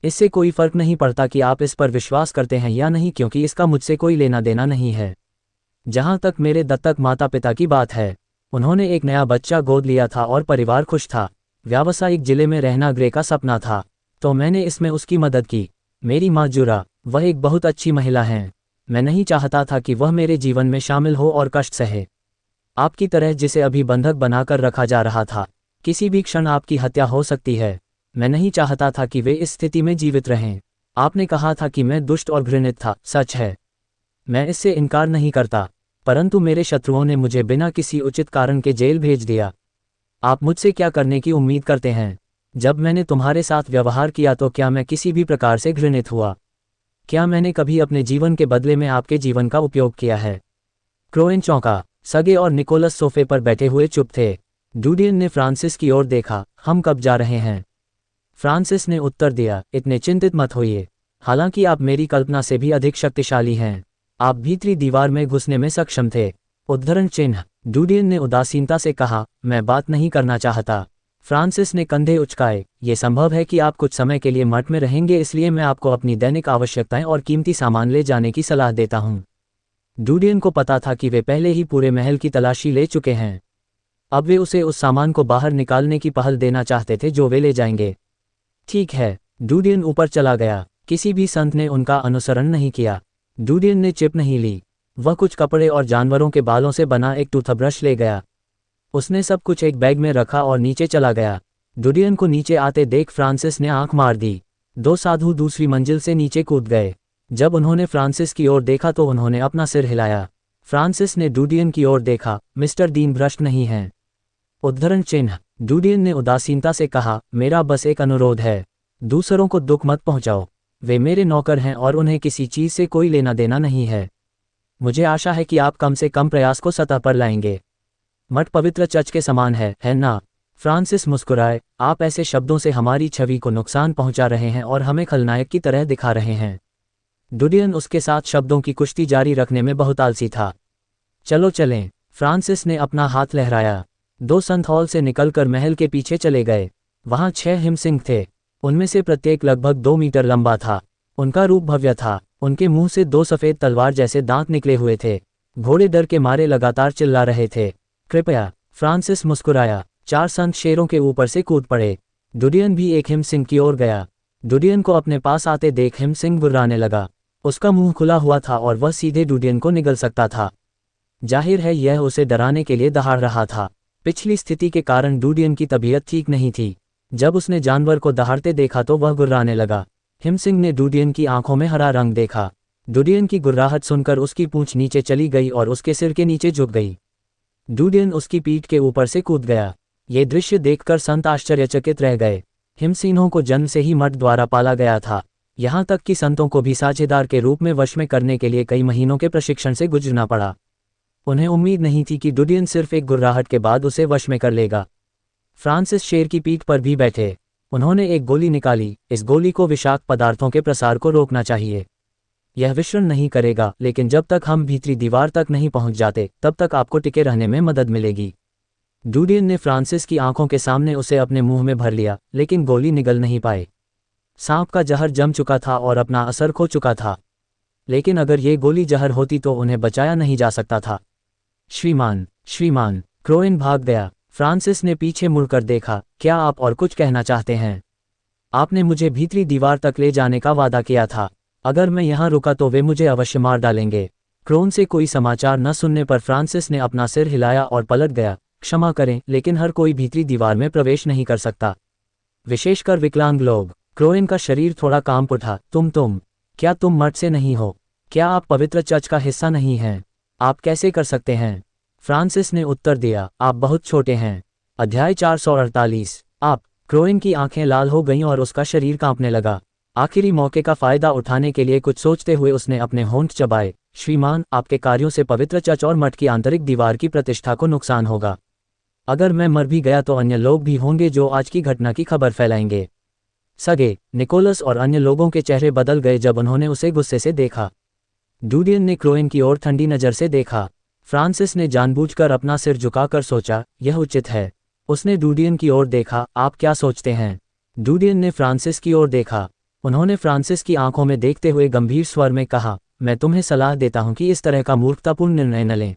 इससे कोई फर्क नहीं पड़ता कि आप इस पर विश्वास करते हैं या नहीं, क्योंकि इसका मुझसे कोई लेना देना नहीं है। जहां तक मेरे दत्तक माता पिता की बात है, उन्होंने एक नया बच्चा गोद लिया था और परिवार खुश था। व्यावसायिक जिले में रहना ग्रे का सपना था, तो मैंने इसमें उसकी मदद की। मेरी माँ जुरा, वह एक बहुत अच्छी महिला है। मैं नहीं चाहता था कि वह मेरे जीवन में शामिल हो और कष्ट सहे, आपकी तरह जिसे अभी बंधक बनाकर रखा जा रहा था। किसी भी क्षण आपकी हत्या हो सकती है। मैं नहीं चाहता था कि वे इस स्थिति में जीवित रहें। आपने कहा था कि मैं दुष्ट और घृणित था, सच है, मैं इससे इनकार नहीं करता, परंतु मेरे शत्रुओं ने मुझे बिना किसी उचित कारण के जेल भेज दिया। आप मुझसे क्या करने की उम्मीद करते हैं? जब मैंने तुम्हारे साथ व्यवहार किया तो क्या मैं किसी भी प्रकार से घृणित हुआ? क्या मैंने कभी अपने जीवन के बदले में आपके जीवन का उपयोग किया है? क्रोएन चौंका। सगे और निकोलस सोफे पर बैठे हुए चुप थे। डूडियन ने फ्रांसिस की ओर देखा। हम कब जा रहे हैं? फ्रांसिस ने उत्तर दिया, इतने चिंतित मत होइए। हालांकि आप मेरी कल्पना से भी अधिक शक्तिशाली हैं। आप भीतरी दीवार में घुसने में सक्षम थे। उद्धरण चिन्ह। डूडियन ने उदासीनता से कहा, मैं बात नहीं करना चाहता। फ्रांसिस ने कंधे उचकाए। ये संभव है कि आप कुछ समय के लिए मठ में रहेंगे, इसलिए मैं आपको अपनी दैनिक आवश्यकताएं और कीमती सामान ले जाने की सलाह देता हूं। डूडियन को पता था कि वे पहले ही पूरे महल की तलाशी ले चुके हैं। अब वे उसे उस सामान को बाहर निकालने की पहल देना चाहते थे जो वे ले जाएंगे। ठीक है, डूडियन ऊपर चला गया। किसी भी संत ने उनका अनुसरण नहीं किया। डूडियन ने चिप नहीं ली। वह कुछ कपड़े और जानवरों के बालों से बना एक टूथब्रश ले गया। उसने सब कुछ एक बैग में रखा और नीचे चला गया। डूडियन को नीचे आते देख फ्रांसिस ने आंख मार दी। दो साधु दूसरी मंजिल से नीचे कूद गए। जब उन्होंने फ्रांसिस की ओर देखा तो उन्होंने अपना सिर हिलाया। फ्रांसिस ने डूडियन की ओर देखा। मिस्टर दीन भ्रष्ट नहीं हैं। उद्धरण चिन्ह। डूडियन ने उदासीनता से कहा, मेरा बस एक अनुरोध है, दूसरों को दुख मत पहुंचाओ। वे मेरे नौकर हैं और उन्हें किसी चीज से कोई लेना देना नहीं है। मुझे आशा है कि आप कम से कम प्रयास को सतह पर लाएंगे। मठ पवित्र चर्च के समान है ना? फ्रांसिस मुस्कुराए। आप ऐसे शब्दों से हमारी छवि को नुकसान पहुंचा रहे हैं और हमें खलनायक की तरह दिखा रहे हैं। डूडियन उसके साथ शब्दों की कुश्ती जारी रखने में बहुत आलसी था। चलो चलें, फ्रांसिस ने अपना हाथ लहराया। दो संत हॉल से निकलकर महल के पीछे चले गए। वहां 6 हिमसिंह थे। उनमें से प्रत्येक लगभग 2 मीटर लंबा था। उनका रूप भव्य था। उनके मुंह से 2 सफेद तलवार जैसे दांत निकले हुए थे। घोड़े डर के मारे लगातार चिल्ला रहे थे। कृपया, फ्रांसिस मुस्कुराया। 4 संत शेरों के ऊपर से कूद पड़े। डूडियन भी एक हिमसिंह की ओर गया। डूडियन को अपने पास आते देख हिमसिंह गुर्राने लगा। उसका मुंह खुला हुआ था और वह सीधे डूडियन को निगल सकता था। जाहिर है यह उसे डराने के लिए दहाड़ रहा था। पिछली स्थिति के कारण डूडियन की तबीयत ठीक नहीं थी। जब उसने जानवर को दहाड़ते देखा तो वह गुर्राने लगा। हिमसिंह ने डूडियन की आंखों में हरा रंग देखा। डूडियन की गुर्राहट सुनकर उसकी पूंछ नीचे चली गई और उसके सिर के नीचे झुक गई। डूडियन उसकी पीठ के ऊपर से कूद गया। ये दृश्य देखकर संत आश्चर्यचकित रह गए। हिमसिंहों को जन्म से ही मठ द्वारा पाला गया था। यहाँ तक कि संतों को भी साझेदार के रूप में वश में करने के लिए कई महीनों के प्रशिक्षण से गुजरना पड़ा। उन्हें उम्मीद नहीं थी कि डुडियन सिर्फ एक गुर्राहट के बाद उसे वश में कर लेगा। फ्रांसिस शेर की पीठ पर भी बैठे। उन्होंने एक गोली निकाली। इस गोली को विषाक्त पदार्थों के प्रसार को रोकना चाहिए। यह विषण नहीं करेगा, लेकिन जब तक हम भीतरी दीवार तक नहीं पहुंच जाते तब तक आपको टिके रहने में मदद मिलेगी। डुडियन ने फ्रांसिस की आंखों के सामने उसे अपने मुंह में भर लिया, लेकिन गोली निगल नहीं पाए। सांप का जहर जम चुका था और अपना असर खो चुका था, लेकिन अगर ये गोली जहर होती तो उन्हें बचाया नहीं जा सकता था। श्रीमान, श्रीमान, क्रोइन भाग गया। फ्रांसिस ने पीछे मुड़कर देखा। क्या आप और कुछ कहना चाहते हैं? आपने मुझे भीतरी दीवार तक ले जाने का वादा किया था। अगर मैं यहाँ रुका तो वे मुझे अवश्य मार डालेंगे। क्रोन से कोई समाचार न सुनने पर फ्रांसिस ने अपना सिर हिलाया और पलट गया। क्षमा करें, लेकिन हर कोई भीतरी दीवार में प्रवेश नहीं कर सकता, विशेषकर विकलांग लोग। क्रोइन का शरीर थोड़ा कांप उठा। क्या तुम मठ से नहीं हो? क्या आप पवित्र चर्च का हिस्सा नहीं हैं? आप कैसे कर सकते हैं? फ्रांसिस ने उत्तर दिया, आप बहुत छोटे हैं। अध्याय 448। आप। क्रोइन की आंखें लाल हो गईं और उसका शरीर कांपने लगा। आखिरी मौके का फायदा उठाने के लिए कुछ सोचते हुए उसने अपने होंठ चबाए। श्रीमान, आपके कार्यों से पवित्र चर्च और मठ की आंतरिक दीवार की प्रतिष्ठा को नुकसान होगा। अगर मैं मर भी गया तो अन्य लोग भी होंगे जो आज की घटना की खबर फैलाएंगे। सगे, निकोलस और अन्य लोगों के चेहरे बदल गए जब उन्होंने उसे गुस्से से देखा। डुडियन ने क्रोइन की ओर ठंडी नज़र से देखा। फ्रांसिस ने जानबूझकर अपना सिर झुकाकर सोचा, यह उचित है। उसने डुडियन की ओर देखा। आप क्या सोचते हैं? डुडियन ने फ्रांसिस की ओर देखा। उन्होंने फ्रांसिस की आंखों में देखते हुए गंभीर स्वर में कहा, मैं तुम्हें सलाह देता हूं कि इस तरह का मूर्खतापूर्ण निर्णय न लें।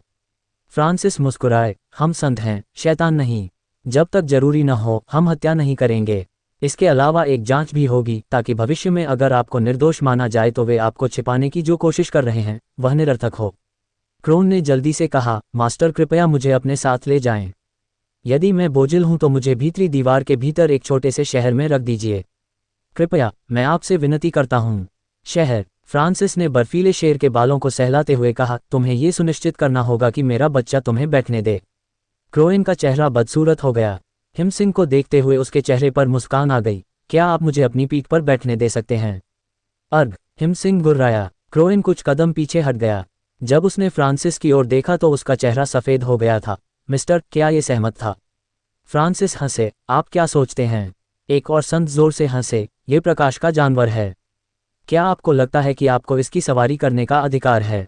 फ्रांसिस मुस्कुराए। हम संत हैं, शैतान नहीं। जब तक जरूरी न हो हम हत्या नहीं करेंगे। इसके अलावा एक जांच भी होगी ताकि भविष्य में अगर आपको निर्दोष माना जाए तो वे आपको छिपाने की जो कोशिश कर रहे हैं वह निरर्थक हो। क्रोन ने जल्दी से कहा, मास्टर कृपया मुझे अपने साथ ले जाएं। यदि मैं बोझिल हूं तो मुझे भीतरी दीवार के भीतर एक छोटे से शहर में रख दीजिए। कृपया, मैं आपसे विनती करता हूं। शहर। फ्रांसिस ने बर्फीले शेर के बालों को सहलाते हुए कहा, तुम्हें यह सुनिश्चित करना होगा कि मेरा बच्चा तुम्हें बैठने दे। क्रोइन का चेहरा बदसूरत हो गया। हिमसिंह को देखते हुए उसके चेहरे पर मुस्कान आ गई। क्या आप मुझे अपनी पीठ पर बैठने दे सकते हैं? अर्घ। हिमसिंह गुर्राया। क्रोइन कुछ कदम पीछे हट गया। जब उसने फ्रांसिस की ओर देखा तो उसका चेहरा सफ़ेद हो गया था। मिस्टर, क्या ये सहमत था? फ्रांसिस हंसे। आप क्या सोचते हैं? एक और संत जोर से हंसे। ये प्रकाश का जानवर है। क्या आपको लगता है कि आपको इसकी सवारी करने का अधिकार है?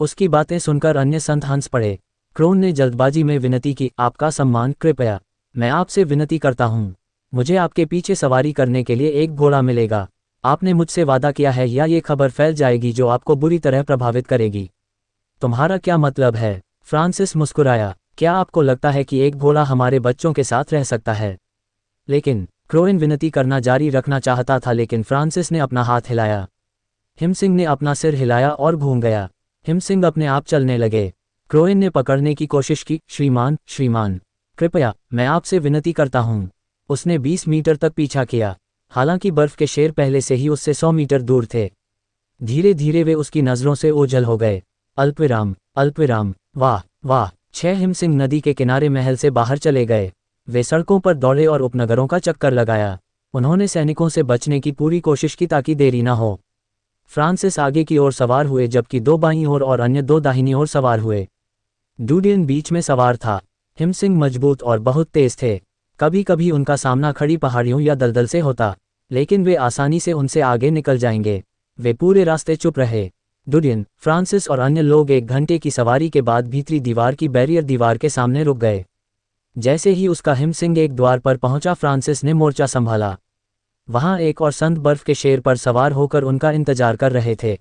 उसकी बातें सुनकर अन्य संत हंस पड़े। क्रोन ने जल्दबाजी में विनती की, आपका सम्मान। कृपया, मैं आपसे विनती करता हूँ। मुझे आपके पीछे सवारी करने के लिए एक घोड़ा मिलेगा। आपने मुझसे वादा किया है या ये खबर फैल जाएगी जो आपको बुरी तरह प्रभावित करेगी। तुम्हारा क्या मतलब है? फ्रांसिस मुस्कुराया। क्या आपको लगता है कि एक घोड़ा हमारे बच्चों के साथ रह सकता है? लेकिन क्रोइन विनती करना जारी रखना चाहता था, लेकिन फ्रांसिस ने अपना हाथ हिलाया। हिमसिंह ने अपना सिर हिलाया और घूम गया। हिमसिंह अपने आप चलने लगे। क्रोइन ने पकड़ने की कोशिश की। श्रीमान, श्रीमान, कृपया, मैं आपसे विनती करता हूँ। उसने 20 मीटर तक पीछा किया। हालांकि बर्फ के शेर पहले से ही उससे 100 मीटर दूर थे। धीरे धीरे वे उसकी नज़रों से ओझल हो गए। अल्पविराम, अल्पविराम, वाह वाह। 6 हिमसिंह नदी के किनारे महल से बाहर चले गए। वे सड़कों पर दौड़े और उपनगरों का चक्कर लगाया। उन्होंने सैनिकों से बचने की पूरी कोशिश की ताकि देरी न हो। फ्रांसिस आगे की ओर सवार हुए जबकि 2 बाईं ओर और अन्य 2 दाहिनी ओर सवार हुए। डुडियन बीच में सवार था। हिमसिंह मजबूत और बहुत तेज थे। कभी कभी उनका सामना खड़ी पहाड़ियों या दलदल से होता, लेकिन वे आसानी से उनसे आगे निकल जाएंगे। वे पूरे रास्ते चुप रहे। डुडियन, फ्रांसिस और अन्य लोग 1 घंटे की सवारी के बाद भीतरी दीवार की बैरियर दीवार के सामने रुक गए। जैसे ही उसका हिमसिंह एक द्वार पर पहुंचा, फ्रांसिस ने मोर्चा संभाला। वहां एक और संत बर्फ के शेर पर सवार होकर उनका इंतजार कर रहे थे।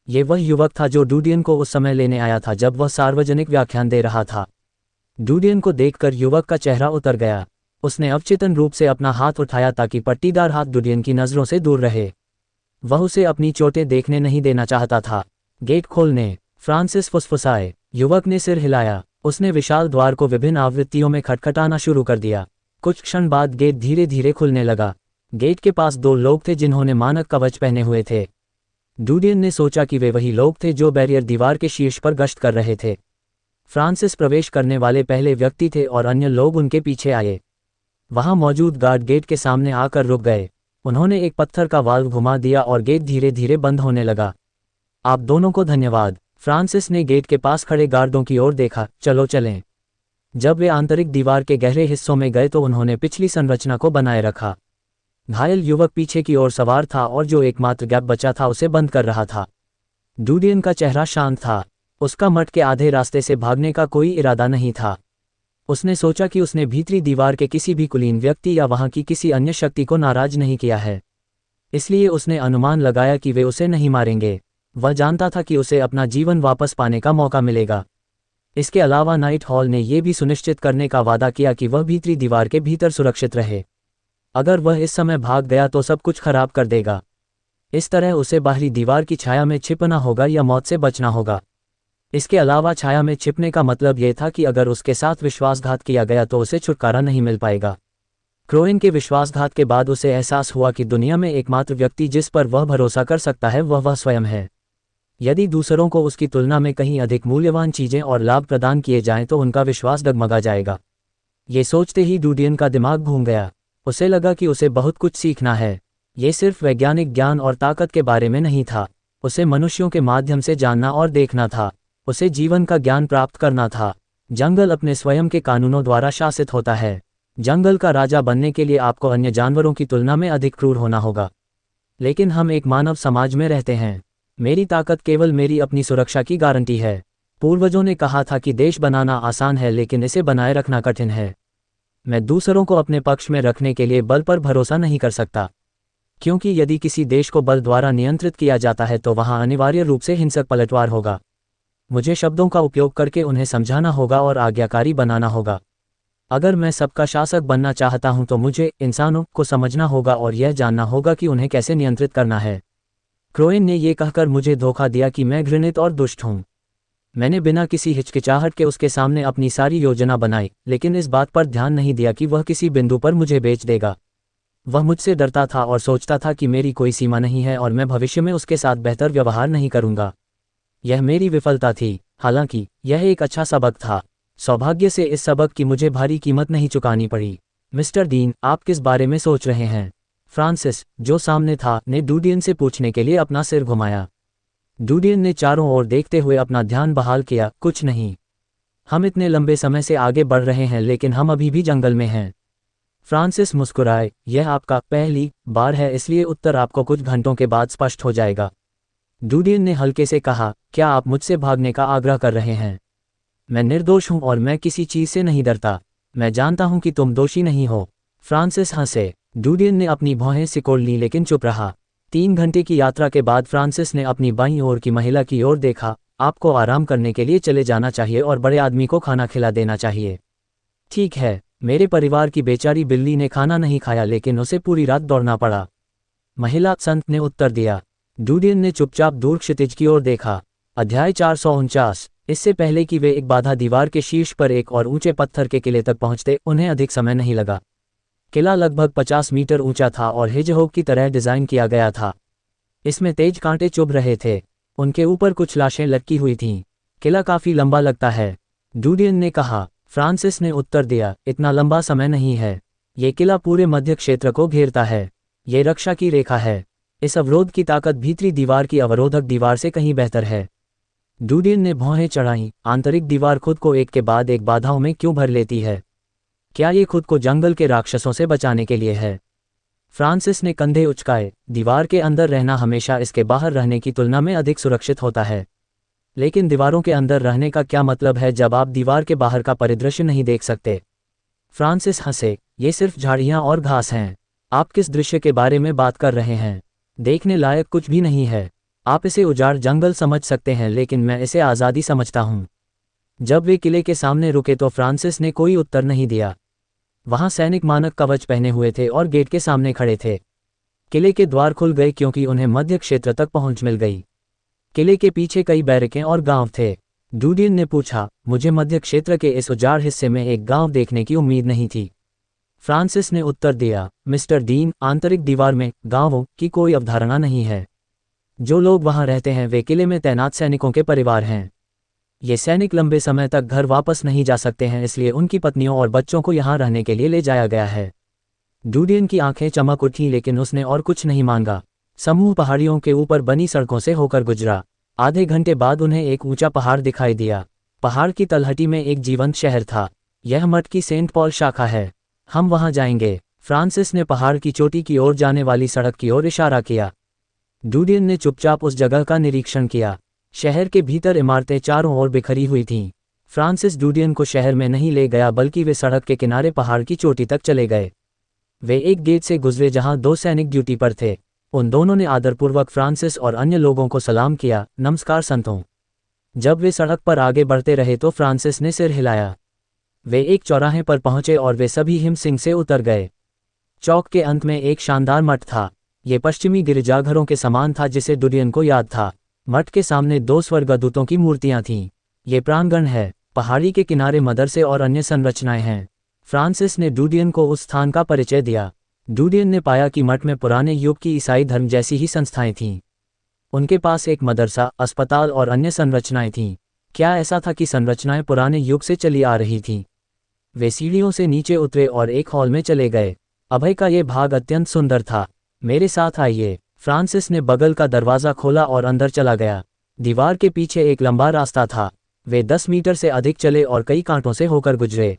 ये वह युवक था जो डुडियन को उस समय लेने आया था जब वह सार्वजनिक व्याख्यान दे रहा था। डुडियन को देखकर युवक का चेहरा उतर गया। उसने अवचेतन रूप से अपना हाथ उठाया ताकि पट्टीदार हाथ डुडियन की नज़रों से दूर रहे। वह उसे अपनी चोटें देखने नहीं देना चाहता था। गेट खोलने। फ्रांसिस फुसफुसाए। युवक ने सिर हिलाया। उसने विशाल द्वार को विभिन्न आवृत्तियों में खटखटाना शुरू कर दिया। कुछ क्षण बाद गेट धीरे धीरे खुलने लगा। गेट के पास 2 लोग थे जिन्होंने मानक कवच पहने हुए थे। डुडियन ने सोचा कि वे वही लोग थे जो बैरियर दीवार के शीर्ष पर गश्त कर रहे थे। फ्रांसिस प्रवेश करने वाले पहले व्यक्ति थे और अन्य लोग उनके पीछे आए। वहां मौजूद गार्ड गेट के सामने आकर रुक गए। उन्होंने एक पत्थर का वाल्व घुमा दिया और गेट धीरे धीरे बंद होने लगा। आप दोनों को धन्यवाद। फ्रांसिस ने गेट के पास खड़े गार्डों की ओर देखा। चलो चलें। जब वे आंतरिक दीवार के गहरे हिस्सों में गए तो उन्होंने पिछली संरचना को बनाए रखा। घायल युवक पीछे की ओर सवार था और जो एकमात्र गैप बचा था उसे बंद कर रहा था। डूडियन का चेहरा शांत था। उसका मठ के आधे रास्ते से भागने का कोई इरादा नहीं था। उसने सोचा कि उसने भीतरी दीवार के किसी भी कुलीन व्यक्ति या वहां की किसी अन्य शक्ति को नाराज नहीं किया है, इसलिए उसने अनुमान लगाया कि वे उसे नहीं मारेंगे। वह जानता था कि उसे अपना जीवन वापस पाने का मौका मिलेगा। इसके अलावा नाइट हॉल ने यह भी सुनिश्चित करने का वादा किया कि वह भीतरी दीवार के भीतर सुरक्षित रहे। अगर वह इस समय भाग गया तो सब कुछ खराब कर देगा। इस तरह उसे बाहरी दीवार की छाया में छिपना होगा या मौत से बचना होगा। इसके अलावा छाया में छिपने का मतलब यह था कि अगर उसके साथ विश्वासघात किया गया तो उसे छुटकारा नहीं मिल पाएगा। क्रोइन के विश्वासघात के बाद उसे एहसास हुआ कि दुनिया में एकमात्र व्यक्ति जिस पर वह भरोसा कर सकता है वह स्वयं है। यदि दूसरों को उसकी तुलना में कहीं अधिक मूल्यवान चीजें और लाभ प्रदान किए जाएं तो उनका विश्वास डगमगा जाएगा। ये सोचते ही डूडियन का दिमाग घूम गया। उसे लगा कि उसे बहुत कुछ सीखना है। ये सिर्फ वैज्ञानिक ज्ञान और ताकत के बारे में नहीं था, उसे मनुष्यों के माध्यम से जानना और देखना था। उसे जीवन का ज्ञान प्राप्त करना था। जंगल अपने स्वयं के कानूनों द्वारा शासित होता है। जंगल का राजा बनने के लिए आपको अन्य जानवरों की तुलना में अधिक क्रूर होना होगा। लेकिन हम एक मानव समाज में रहते हैं। मेरी ताकत केवल मेरी अपनी सुरक्षा की गारंटी है। पूर्वजों ने कहा था कि देश बनाना आसान है लेकिन इसे बनाए रखना कठिन है। मैं दूसरों को अपने पक्ष में रखने के लिए बल पर भरोसा नहीं कर सकता, क्योंकि यदि किसी देश को बल द्वारा नियंत्रित किया जाता है तो वहां अनिवार्य रूप से हिंसक पलटवार होगा। मुझे शब्दों का उपयोग करके उन्हें समझाना होगा और आज्ञाकारी बनाना होगा। अगर मैं सबका शासक बनना चाहता हूं तो मुझे इंसानों को समझना होगा और यह जानना होगा कि उन्हें कैसे नियंत्रित करना है। क्रोइन ने यह कहकर मुझे धोखा दिया कि मैं घृणित और दुष्ट हूं। मैंने बिना किसी हिचकिचाहट के उसके सामने अपनी सारी योजना बनाई, लेकिन इस बात पर ध्यान नहीं दिया कि वह किसी बिंदु पर मुझे बेच देगा। वह मुझसे डरता था और सोचता था कि मेरी कोई सीमा नहीं है और मैं भविष्य में उसके साथ बेहतर व्यवहार नहीं करूंगा। यह मेरी विफलता थी। हालांकि यह एक अच्छा सबक था। सौभाग्य से इस सबक की मुझे भारी कीमत नहीं चुकानी पड़ी। मिस्टर डीन, आप किस बारे में सोच रहे हैं? फ्रांसिस, जो सामने था, ने डूडियन से पूछने के लिए अपना सिर घुमाया। डूडियन ने चारों ओर देखते हुए अपना ध्यान बहाल किया। कुछ नहीं। हम इतने लंबे समय से आगे बढ़ रहे हैं लेकिन हम अभी भी जंगल में हैं। फ्रांसिस मुस्कुराए। यह आपका पहली बार है, इसलिए उत्तर आपको कुछ घंटों के बाद स्पष्ट हो जाएगा। डूडियन ने हल्के से कहा, क्या आप मुझसे भागने का आग्रह कर रहे हैं? मैं निर्दोष हूं और मैं किसी चीज से नहीं डरता। मैं जानता हूं कि तुम दोषी नहीं हो। फ्रांसिस हंसे। डूडियन ने अपनी भौहें सिकोड़ ली लेकिन चुप रहा। 3 घंटे की यात्रा के बाद फ्रांसिस ने अपनी बाईं ओर की महिला की ओर देखा। आपको आराम करने के लिए चले जाना चाहिए और बड़े आदमी को खाना खिला देना चाहिए। ठीक है। मेरे परिवार की बेचारी बिल्ली ने खाना नहीं खाया लेकिन उसे पूरी रात दौड़ना पड़ा, महिला संत ने उत्तर दिया। डूडियन ने चुपचाप दूर क्षितिज की ओर देखा। अध्याय 449। इससे पहले कि वे एक बाधा दीवार के शीर्ष पर एक और ऊंचे पत्थर के किले तक पहुंचते, उन्हें अधिक समय नहीं लगा। किला लगभग 50 मीटर ऊंचा था और हेजहोग की तरह डिजाइन किया गया था। इसमें तेज कांटे चुभ रहे थे। उनके ऊपर कुछ लाशें लटकी हुई थीं। किला काफी लंबा लगता है, डूडियन ने कहा। फ्रांसिस ने उत्तर दिया, इतना लंबा समय नहीं है। ये किला पूरे मध्य क्षेत्र को घेरता है। ये रक्षा की रेखा है। इस अवरोध की ताकत भीतरी दीवार की अवरोधक दीवार से कहीं बेहतर है। डूडियन ने भौहें चढ़ाईं। आंतरिक दीवार खुद को एक के बाद एक बाधाओं में क्यों भर लेती है? क्या ये खुद को जंगल के राक्षसों से बचाने के लिए है? फ्रांसिस ने कंधे उचकाए। दीवार के अंदर रहना हमेशा इसके बाहर रहने की तुलना में अधिक सुरक्षित होता है। लेकिन दीवारों के अंदर रहने का क्या मतलब है जब आप दीवार के बाहर का परिदृश्य नहीं देख सकते? फ्रांसिस हंसे। ये सिर्फ झाड़ियां और घास हैं। आप किस दृश्य के बारे में बात कर रहे हैं? देखने लायक कुछ भी नहीं है। आप इसे उजाड़ जंगल समझ सकते हैं लेकिन मैं इसे आज़ादी समझता हूं। जब वे किले के सामने रुके तो फ्रांसिस ने कोई उत्तर नहीं दिया। वहां सैनिक मानक कवच पहने हुए थे और गेट के सामने खड़े थे। किले के द्वार खुल गए क्योंकि उन्हें मध्य क्षेत्र तक पहुंच मिल गई। किले के पीछे कई बैरकें और गांव थे। डूडियन ने पूछा, मुझे मध्य क्षेत्र के इस उजाड़ हिस्से में एक गांव देखने की उम्मीद नहीं थी। फ्रांसिस ने उत्तर दिया, मिस्टर डीन, आंतरिक दीवार में गांवों की कोई अवधारणा नहीं है। जो लोग वहां रहते हैं वे किले में तैनात सैनिकों के परिवार हैं। ये सैनिक लंबे समय तक घर वापस नहीं जा सकते हैं, इसलिए उनकी पत्नियों और बच्चों को यहां रहने के लिए ले जाया गया है। डूडियन की आंखें चमक उठीं लेकिन उसने और कुछ नहीं मांगा। समूह पहाड़ियों के ऊपर बनी सड़कों से होकर गुजरा। आधे घंटे बाद उन्हें एक ऊंचा पहाड़ दिखाई दिया। पहाड़ की तलहटी में एक जीवंत शहर था। यह मठ की सेंट पॉल शाखा है। हम वहां जाएंगे। फ्रांसिस ने पहाड़ की चोटी की ओर जाने वाली सड़क की ओर इशारा किया। डूडियन ने चुपचाप उस जगह का निरीक्षण किया। शहर के भीतर इमारतें चारों ओर बिखरी हुई थीं। फ्रांसिस डूडियन को शहर में नहीं ले गया, बल्कि वे सड़क के किनारे पहाड़ की चोटी तक चले गए। वे एक गेट से गुजरे जहां 2 सैनिक ड्यूटी पर थे। उन दोनों ने आदरपूर्वक फ्रांसिस और अन्य लोगों को सलाम किया, नमस्कार संतों। जब वे सड़क पर आगे बढ़ते रहे तो फ्रांसिस ने सिर हिलाया। वे एक चौराहे पर पहुंचे और वे सभी हिम सिंह से उतर गए। चौक के अंत में एक शानदार मठ था। ये पश्चिमी गिरजाघरों के समान था जिसे डूडियन को याद था। मठ के सामने 2 स्वर्गदूतों की मूर्तियां थीं। ये प्रांगण है। पहाड़ी के किनारे मदरसे और अन्य संरचनाएं हैं। फ्रांसिस ने डूडियन को उस स्थान का परिचय दिया। डूडियन ने पाया कि मठ में पुराने युग की ईसाई धर्म जैसी ही संस्थाएं थीं। उनके पास एक मदरसा, अस्पताल और अन्य संरचनाएं थीं। क्या ऐसा था कि संरचनाएं पुराने युग से चली आ रही थीं? वे सीढ़ियों से नीचे उतरे और एक हॉल में चले गए। अभय का ये भाग अत्यंत सुंदर था। मेरे साथ आइए। फ्रांसिस ने बगल का दरवाज़ा खोला और अंदर चला गया। दीवार के पीछे एक लंबा रास्ता था। वे 10 मीटर से अधिक चले और कई कांटों से होकर गुजरे।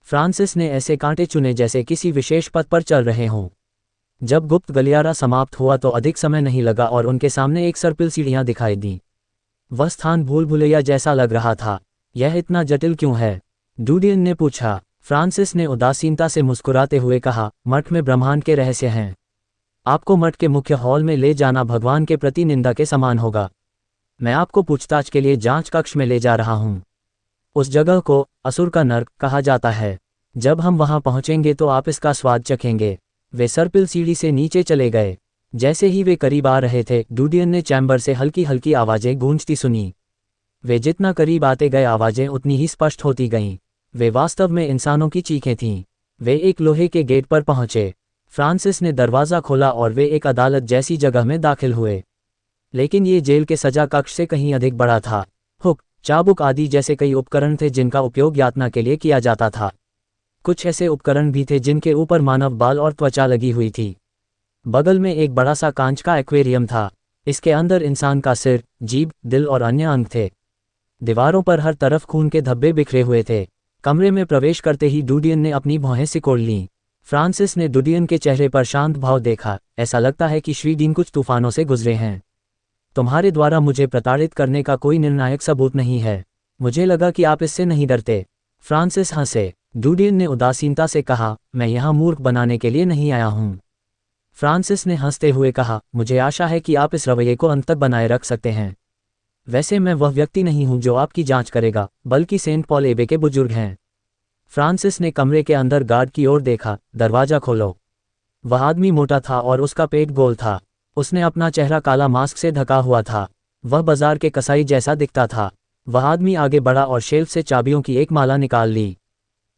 फ्रांसिस ने ऐसे कांटे चुने जैसे किसी विशेष पथ पर चल रहे हों। जब गुप्त गलियारा समाप्त हुआ तो अधिक समय नहीं लगा और उनके सामने एक सर्पिल सीढ़ियां दिखाई दी। वह स्थान भूल भुलैया जैसा लग रहा था। यह इतना जटिल क्यों है? डूडियन ने पूछा। फ्रांसिस ने उदासीनता से मुस्कुराते हुए कहा, मठ में ब्रह्मांड के रहस्य हैं। आपको मठ के मुख्य हॉल में ले जाना भगवान के प्रति निंदा के समान होगा। मैं आपको पूछताछ के लिए जांच कक्ष में ले जा रहा हूं। उस जगह को असुर का नर्क कहा जाता है। जब हम वहां पहुंचेंगे तो आप इसका स्वाद चखेंगे। वे सर्पिल सीढ़ी से नीचे चले गए। जैसे ही वे करीब आ रहे थे, डूडियन ने चैम्बर से हल्की हल्की आवाजें गूंजती सुनी। वे जितना करीब आते गए आवाजें उतनी ही स्पष्ट होती गईं। वे वास्तव में इंसानों की चीखें थीं। वे एक लोहे के गेट पर पहुंचे। फ्रांसिस ने दरवाज़ा खोला और वे एक अदालत जैसी जगह में दाखिल हुए। लेकिन ये जेल के सजा कक्ष से कहीं अधिक बड़ा था। हुक, चाबुक आदि जैसे कई उपकरण थे जिनका उपयोग यातना के लिए किया जाता था। कुछ ऐसे उपकरण भी थे जिनके ऊपर मानव बाल और त्वचा लगी हुई थी। बगल में एक बड़ा सा कांच का एक्वेरियम था। इसके अंदर इंसान का सिर, जीभ, दिल और अन्य अंग थे। दीवारों पर हर तरफ खून के धब्बे बिखरे हुए थे। कमरे में प्रवेश करते ही डूडियन ने अपनी भौहें सिकोड़ लीं। फ्रांसिस ने डूडियन के चेहरे पर शांत भाव देखा। ऐसा लगता है कि श्री डीन कुछ तूफानों से गुजरे हैं। तुम्हारे द्वारा मुझे प्रताड़ित करने का कोई निर्णायक सबूत नहीं है। मुझे लगा कि आप इससे नहीं डरते। फ्रांसिस हंसे। डूडियन ने उदासीनता से कहा, मैं यहाँ मूर्ख बनाने के लिए नहीं आया हूँ। फ्रांसिस ने हंसते हुए कहा, मुझे आशा है कि आप इस रवैये को अंत तक बनाए रख सकते हैं। वैसे मैं वह व्यक्ति नहीं हूँ जो आपकी जांच करेगा, बल्कि सेंट पॉल एबे के बुजुर्ग हैं। फ्रांसिस ने कमरे के अंदर गार्ड की ओर देखा। दरवाजा खोलो। वह आदमी मोटा था और उसका पेट गोल था। उसने अपना चेहरा काला मास्क से ढका हुआ था। वह बाजार के कसाई जैसा दिखता था। वह आदमी आगे बढ़ा और शेल्फ से चाबियों की एक माला निकाल ली।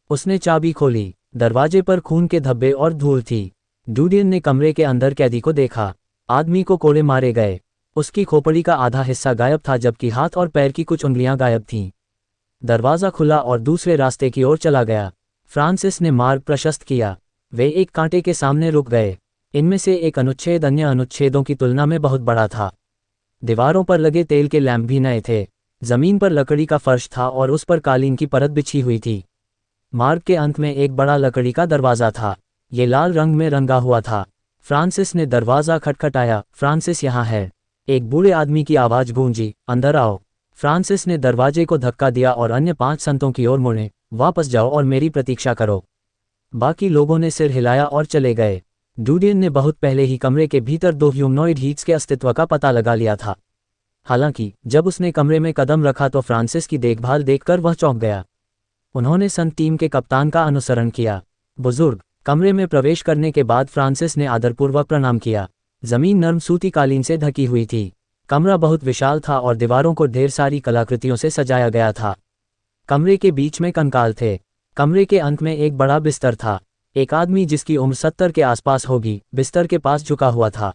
उसने चाबी खोली। दरवाजे पर खून के धब्बे और धूल थी। डूडियन ने कमरे के अंदर कैदी को देखा। आदमी को कोड़े मारे गए। उसकी खोपड़ी का आधा हिस्सा गायब था, जबकि हाथ और पैर की कुछ उंगलियां गायब थीं। दरवाज़ा खुला और दूसरे रास्ते की ओर चला गया। फ्रांसिस ने मार्ग प्रशस्त किया। वे एक कांटे के सामने रुक गए। इनमें से एक अनुच्छेद अन्य अनुच्छेदों की तुलना में बहुत बड़ा था। दीवारों पर लगे तेल के लैंप भी नए थे। जमीन पर लकड़ी का फर्श था और उस पर कालीन की परत बिछी हुई थी। मार्ग के अंत में एक बड़ा लकड़ी का दरवाज़ा था। ये लाल रंग में रंगा हुआ था। फ्रांसिस ने दरवाज़ा खटखटाया। फ्रांसिस यहाँ है। एक बूढ़े आदमी की आवाज़ गूंजी, अंदर आओ। फ्रांसिस ने दरवाजे को धक्का दिया और अन्य 5 संतों की ओर मुड़े। वापस जाओ और मेरी प्रतीक्षा करो। बाकी लोगों ने सिर हिलाया और चले गए। डूडियन ने बहुत पहले ही कमरे के भीतर 2 ह्यूमनॉइड हीट्स के अस्तित्व का पता लगा लिया था। हालांकि जब उसने कमरे में कदम रखा तो फ्रांसिस की देखभाल देखकर वह चौंक गया। उन्होंने संत टीम के कप्तान का अनुसरण किया। बुजुर्ग। कमरे में प्रवेश करने के बाद फ्रांसिस ने आदरपूर्वक प्रणाम किया। जमीन नर्म सूती कालीन से ढकी हुई थी। कमरा बहुत विशाल था और दीवारों को ढेर सारी कलाकृतियों से सजाया गया था। कमरे के बीच में कंकाल थे। कमरे के अंत में एक बड़ा बिस्तर था। एक आदमी जिसकी उम्र 70 के आसपास होगी, बिस्तर के पास झुका हुआ था।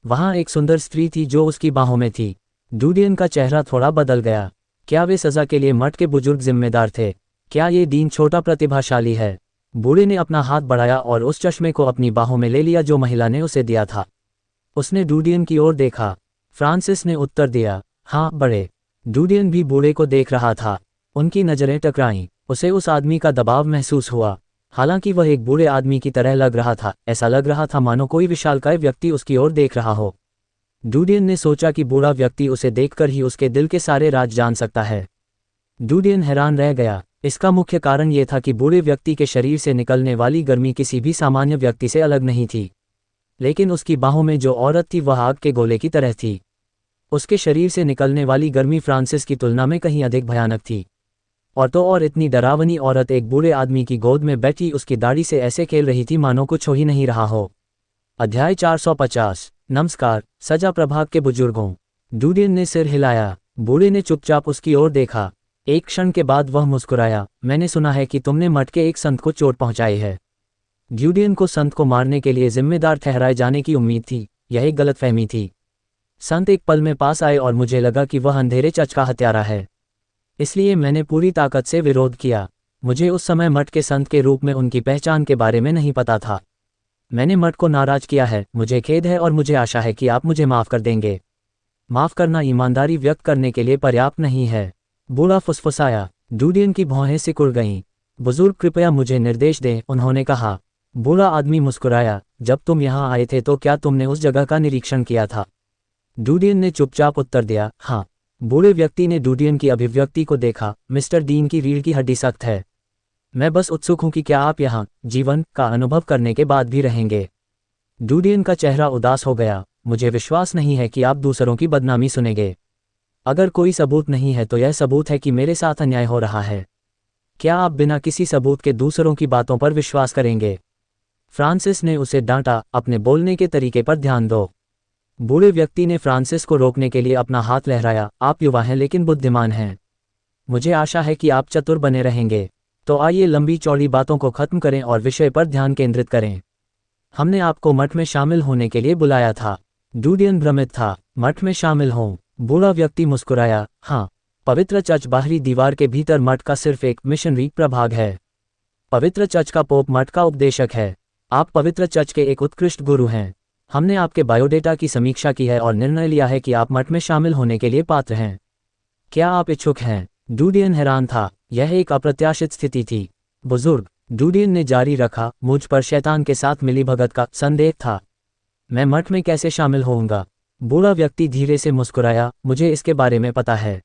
वहां एक सुंदर स्त्री थी जो उसकी बाहों में थी। डूडियन का चेहरा थोड़ा बदल गया। क्या वे सजा के लिए मठ के बुजुर्ग जिम्मेदार थे? क्या ये डीन छोटा प्रतिभाशाली है? बूढ़े ने अपना हाथ बढ़ाया और उस चश्मे को अपनी बाहों में ले लिया जो महिला ने उसे दिया था। उसने डूडियन की ओर देखा। फ्रांसिस ने उत्तर दिया, हाँ बड़े। डूडियन भी बूढ़े को देख रहा था। उनकी नज़रें टकराईं। उसे उस आदमी का दबाव महसूस हुआ। हालांकि वह एक बूढ़े आदमी की तरह लग रहा था, ऐसा लग रहा था मानो कोई विशालकाय व्यक्ति उसकी ओर देख रहा हो। डूडियन ने सोचा कि बूढ़ा व्यक्ति उसे देखकर ही उसके दिल के सारे राज जान सकता है। डूडियन हैरान रह गया। इसका मुख्य कारण यह था कि बूढ़े व्यक्ति के शरीर से निकलने वाली गर्मी किसी भी सामान्य व्यक्ति से अलग नहीं थी। लेकिन उसकी बाहों में जो औरत थी वह आग के गोले की तरह थी। उसके शरीर से निकलने वाली गर्मी फ्रांसिस की तुलना में कहीं अधिक भयानक थी। और तो और इतनी डरावनी औरत एक बूढ़े आदमी की गोद में बैठी उसकी दाढ़ी से ऐसे खेल रही थी मानो कुछ हो ही नहीं रहा हो। अध्याय 450। नमस्कार सजा प्रभाग के बुजुर्गों। डूडियन ने सिर हिलाया। बूढ़े ने चुपचाप उसकी ओर देखा। एक क्षण के बाद वह मुस्कुराया। मैंने सुना है कि तुमने मठ के एक संत को चोट पहुंचाई है। डूडियन को संत को मारने के लिए जिम्मेदार ठहराए जाने की उम्मीद थी। यह एक गलतफहमी थी। संत एक पल में पास आए और मुझे लगा कि वह अंधेरे चच का हत्यारा है। इसलिए मैंने पूरी ताकत से विरोध किया। मुझे उस समय मठ के संत के रूप में उनकी पहचान के बारे में नहीं पता था। मैंने मठ को नाराज किया है। मुझे खेद है और मुझे आशा है कि आप मुझे माफ़ कर देंगे। माफ़ करना ईमानदारी व्यक्त करने के लिए पर्याप्त नहीं है। बूढ़ा फुसफुसाया। डूडियन की भौहें सिकुड़ गईं। बुजुर्ग कृपया मुझे निर्देश दें, उन्होंने कहा। बूढ़ा आदमी मुस्कुराया। जब तुम यहाँ आए थे तो क्या तुमने उस जगह का निरीक्षण किया था? डूडियन ने चुपचाप उत्तर दिया, हाँ। बूढ़े व्यक्ति ने डूडियन की अभिव्यक्ति को देखा। मिस्टर डीन की रीढ़ की हड्डी सख्त है। मैं बस उत्सुक हूं कि क्या आप यहाँ जीवन का अनुभव करने के बाद भी रहेंगे। डूडियन का चेहरा उदास हो गया। मुझे विश्वास नहीं है कि आप दूसरों की बदनामी सुनेंगे। अगर कोई सबूत नहीं है तो यह सबूत है कि मेरे साथ अन्याय हो रहा है। क्या आप बिना किसी सबूत के दूसरों की बातों पर विश्वास करेंगे? फ्रांसिस ने उसे डांटा। अपने बोलने के तरीके पर ध्यान दो। बूढ़े व्यक्ति ने फ्रांसिस को रोकने के लिए अपना हाथ लहराया। आप युवा हैं लेकिन बुद्धिमान हैं। मुझे आशा है कि आप चतुर बने रहेंगे। तो आइए लंबी चौड़ी बातों को खत्म करें और विषय पर ध्यान केंद्रित करें। हमने आपको मठ में शामिल होने के लिए बुलाया था। डूडियन भ्रमित था। मठ में शामिल हों? बूढ़ा व्यक्ति मुस्कुराया। हाँ। पवित्र चर्च बाहरी दीवार के भीतर मठ का सिर्फ एक मिशनरी प्रभाग है। पवित्र चर्च का पोप मठ का उपदेशक है। आप पवित्र चर्च के एक उत्कृष्ट गुरु हैं। हमने आपके बायोडेटा की समीक्षा की है और निर्णय लिया है कि आप मठ में शामिल होने के लिए पात्र हैं। क्या आप इच्छुक हैं? डूडियन हैरान था। यह एक अप्रत्याशित स्थिति थी। बुजुर्ग, डूडियन ने जारी रखा, मुझ पर शैतान के साथ मिलीभगत का संदेह था। मैं मठ में कैसे शामिल होऊंगा? बूढ़ा व्यक्ति धीरे से मुस्कुराया। मुझे इसके बारे में पता है।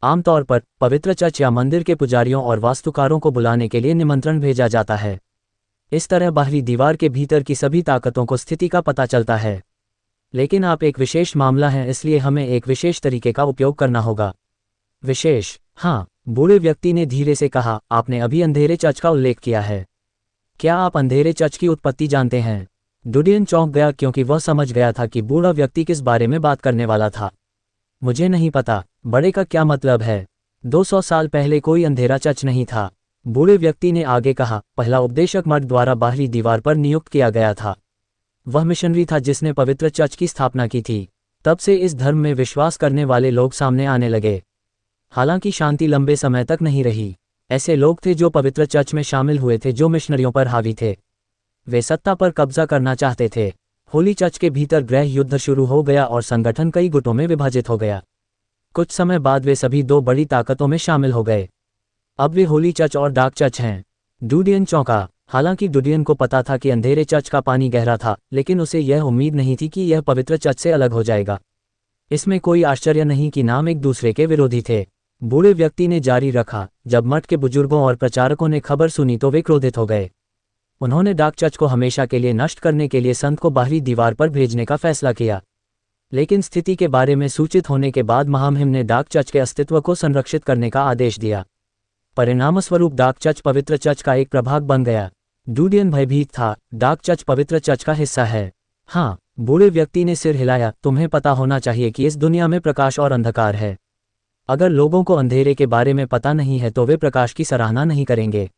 आमतौर पर पवित्र चर्च या मंदिर के पुजारियों और वास्तुकारों को बुलाने के लिए निमंत्रण भेजा जाता है। इस तरह बाहरी दीवार के भीतर की सभी ताकतों को स्थिति का पता चलता है। लेकिन आप एक विशेष मामला हैं, इसलिए हमें एक विशेष तरीके का उपयोग करना होगा। विशेष? हाँ, बूढ़े व्यक्ति ने धीरे से कहा। आपने अभी अंधेरे चर्च का उल्लेख किया है। क्या आप अंधेरे चर्च की उत्पत्ति जानते हैं? डूडियन चौंक गया क्योंकि वह समझ गया था कि बूढ़ा व्यक्ति किस बारे में बात करने वाला था। मुझे नहीं पता। बड़े का क्या मतलब है? 200 साल पहले कोई अंधेरा चर्च नहीं था। बूढ़े व्यक्ति ने आगे कहा। पहला उपदेशक मठ द्वारा बाहरी दीवार पर नियुक्त किया गया था। वह मिशनरी था जिसने पवित्र चर्च की स्थापना की थी। तब से इस धर्म में विश्वास करने वाले लोग सामने आने लगे। हालांकि शांति लंबे समय तक नहीं रही। ऐसे लोग थे जो पवित्र चर्च में शामिल हुए थे जो मिशनरियों पर हावी थे। वे सत्ता पर कब्जा करना चाहते थे। होली चर्च के भीतर गृह युद्ध शुरू हो गया और संगठन कई गुटों में विभाजित हो गया। कुछ समय बाद वे सभी दो बड़ी ताकतों में शामिल हो गए। अब वे होली चर्च और डार्क चर्च हैं। डूडियन चौंका। हालांकि डूडियन को पता था कि अंधेरे चर्च का पानी गहरा था, लेकिन उसे यह उम्मीद नहीं थी कि यह पवित्र चर्च से अलग हो जाएगा। इसमें कोई आश्चर्य नहीं कि नाम एक दूसरे के विरोधी थे। बूढ़े व्यक्ति ने जारी रखा। जब मठ के बुजुर्गों और प्रचारकों ने खबर सुनी तो वे क्रोधित हो गए। उन्होंने डार्क चर्च को हमेशा के लिए नष्ट करने के लिए संत को बाहरी दीवार पर भेजने का फैसला किया। लेकिन स्थिति के बारे में सूचित होने के बाद महामहिम ने डार्क चर्च के अस्तित्व को संरक्षित करने का आदेश दिया। परिणामस्वरूप डार्क चर्च पवित्र चर्च का एक प्रभाग बन गया। डूडियन भयभीत था। डार्क चर्च पवित्र चर्च का हिस्सा है? हाँ। बूढ़े व्यक्ति ने सिर हिलाया। तुम्हें पता होना चाहिए कि इस दुनिया में प्रकाश और अंधकार है। अगर लोगों को अंधेरे के बारे में पता नहीं है तो वे प्रकाश की सराहना नहीं करेंगे।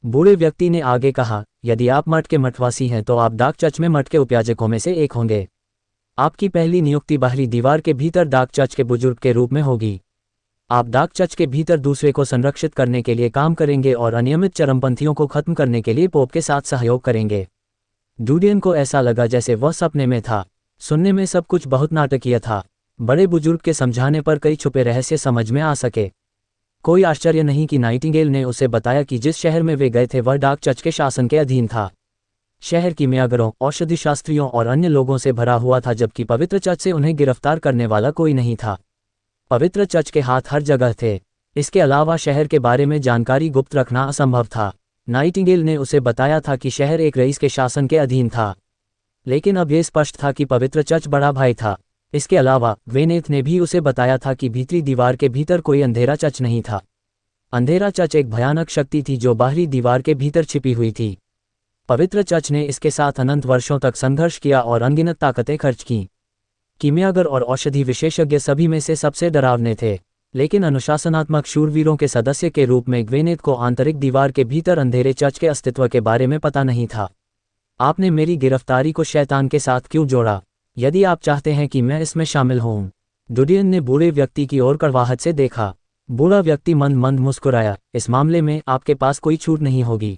बूढ़े व्यक्ति ने आगे कहा, यदि आप मठ के मठवासी हैं तो आप डार्क चर्च में मठ के उपयाजकों में से एक होंगे। आपकी पहली नियुक्ति बाहरी दीवार के भीतर डार्क चर्च के बुजुर्ग के रूप में होगी। आप डार्क चर्च के भीतर दूसरे को संरक्षित करने के लिए काम करेंगे और अनियमित चरमपंथियों को खत्म करने के लिए पोप के साथ सहयोग करेंगे। डूडियन को ऐसा लगा जैसे वह सपने में था। सुनने में सब कुछ बहुत नाटकीय था। बड़े बुजुर्ग के समझाने पर कई छुपे रहस्य समझ में आ सके। कोई आश्चर्य नहीं कि नाइटिंगेल ने उसे बताया कि जिस शहर में वे गए थे वह डार्क चर्च के शासन के अधीन था। शहर कीमियागरों, औषधि शास्त्रियों और अन्य लोगों से भरा हुआ था, जबकि पवित्र चर्च से उन्हें गिरफ्तार करने वाला कोई नहीं था। पवित्र चर्च के हाथ हर जगह थे। इसके अलावा शहर के बारे में जानकारी गुप्त रखना असंभव था। नाइटिंगेल ने उसे बताया था कि शहर एक रईस के शासन के अधीन था, लेकिन अब यह स्पष्ट था कि पवित्र चर्च बड़ा भाई था। इसके अलावा ग्वेनेथ ने भी उसे बताया था कि भीतरी दीवार के भीतर कोई अंधेरा चर्च नहीं था। अंधेरा चर्च एक भयानक शक्ति थी जो बाहरी दीवार के भीतर छिपी हुई थी। पवित्र चर्च ने इसके साथ अनंत वर्षों तक संघर्ष किया और अनगिनत ताकतें खर्च की। कीमियागर और औषधि विशेषज्ञ सभी में से सबसे डरावने थे, लेकिन अनुशासनात्मक शूरवीरों के सदस्य के रूप में ग्वेनेथ को आंतरिक दीवार के भीतर अंधेरे चर्च के अस्तित्व के बारे में पता नहीं था। आपने मेरी गिरफ्तारी को शैतान के साथ क्यों जोड़ा? यदि आप चाहते हैं कि मैं इसमें शामिल हूं। डुडियन ने बूढ़े व्यक्ति की ओर कड़वाहट से देखा। बूढ़ा व्यक्ति मंद मंद मुस्कुराया। इस मामले में आपके पास कोई छूट नहीं होगी।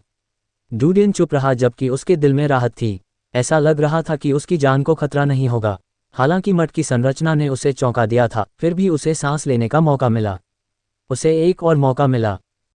डुडियन चुप रहा, जबकि उसके दिल में राहत थी। ऐसा लग रहा था कि उसकी जान को खतरा नहीं होगा। हालांकि मठ की संरचना ने उसे चौंका दिया था, फिर भी उसे सांस लेने का मौका मिला। उसे एक और मौका मिला।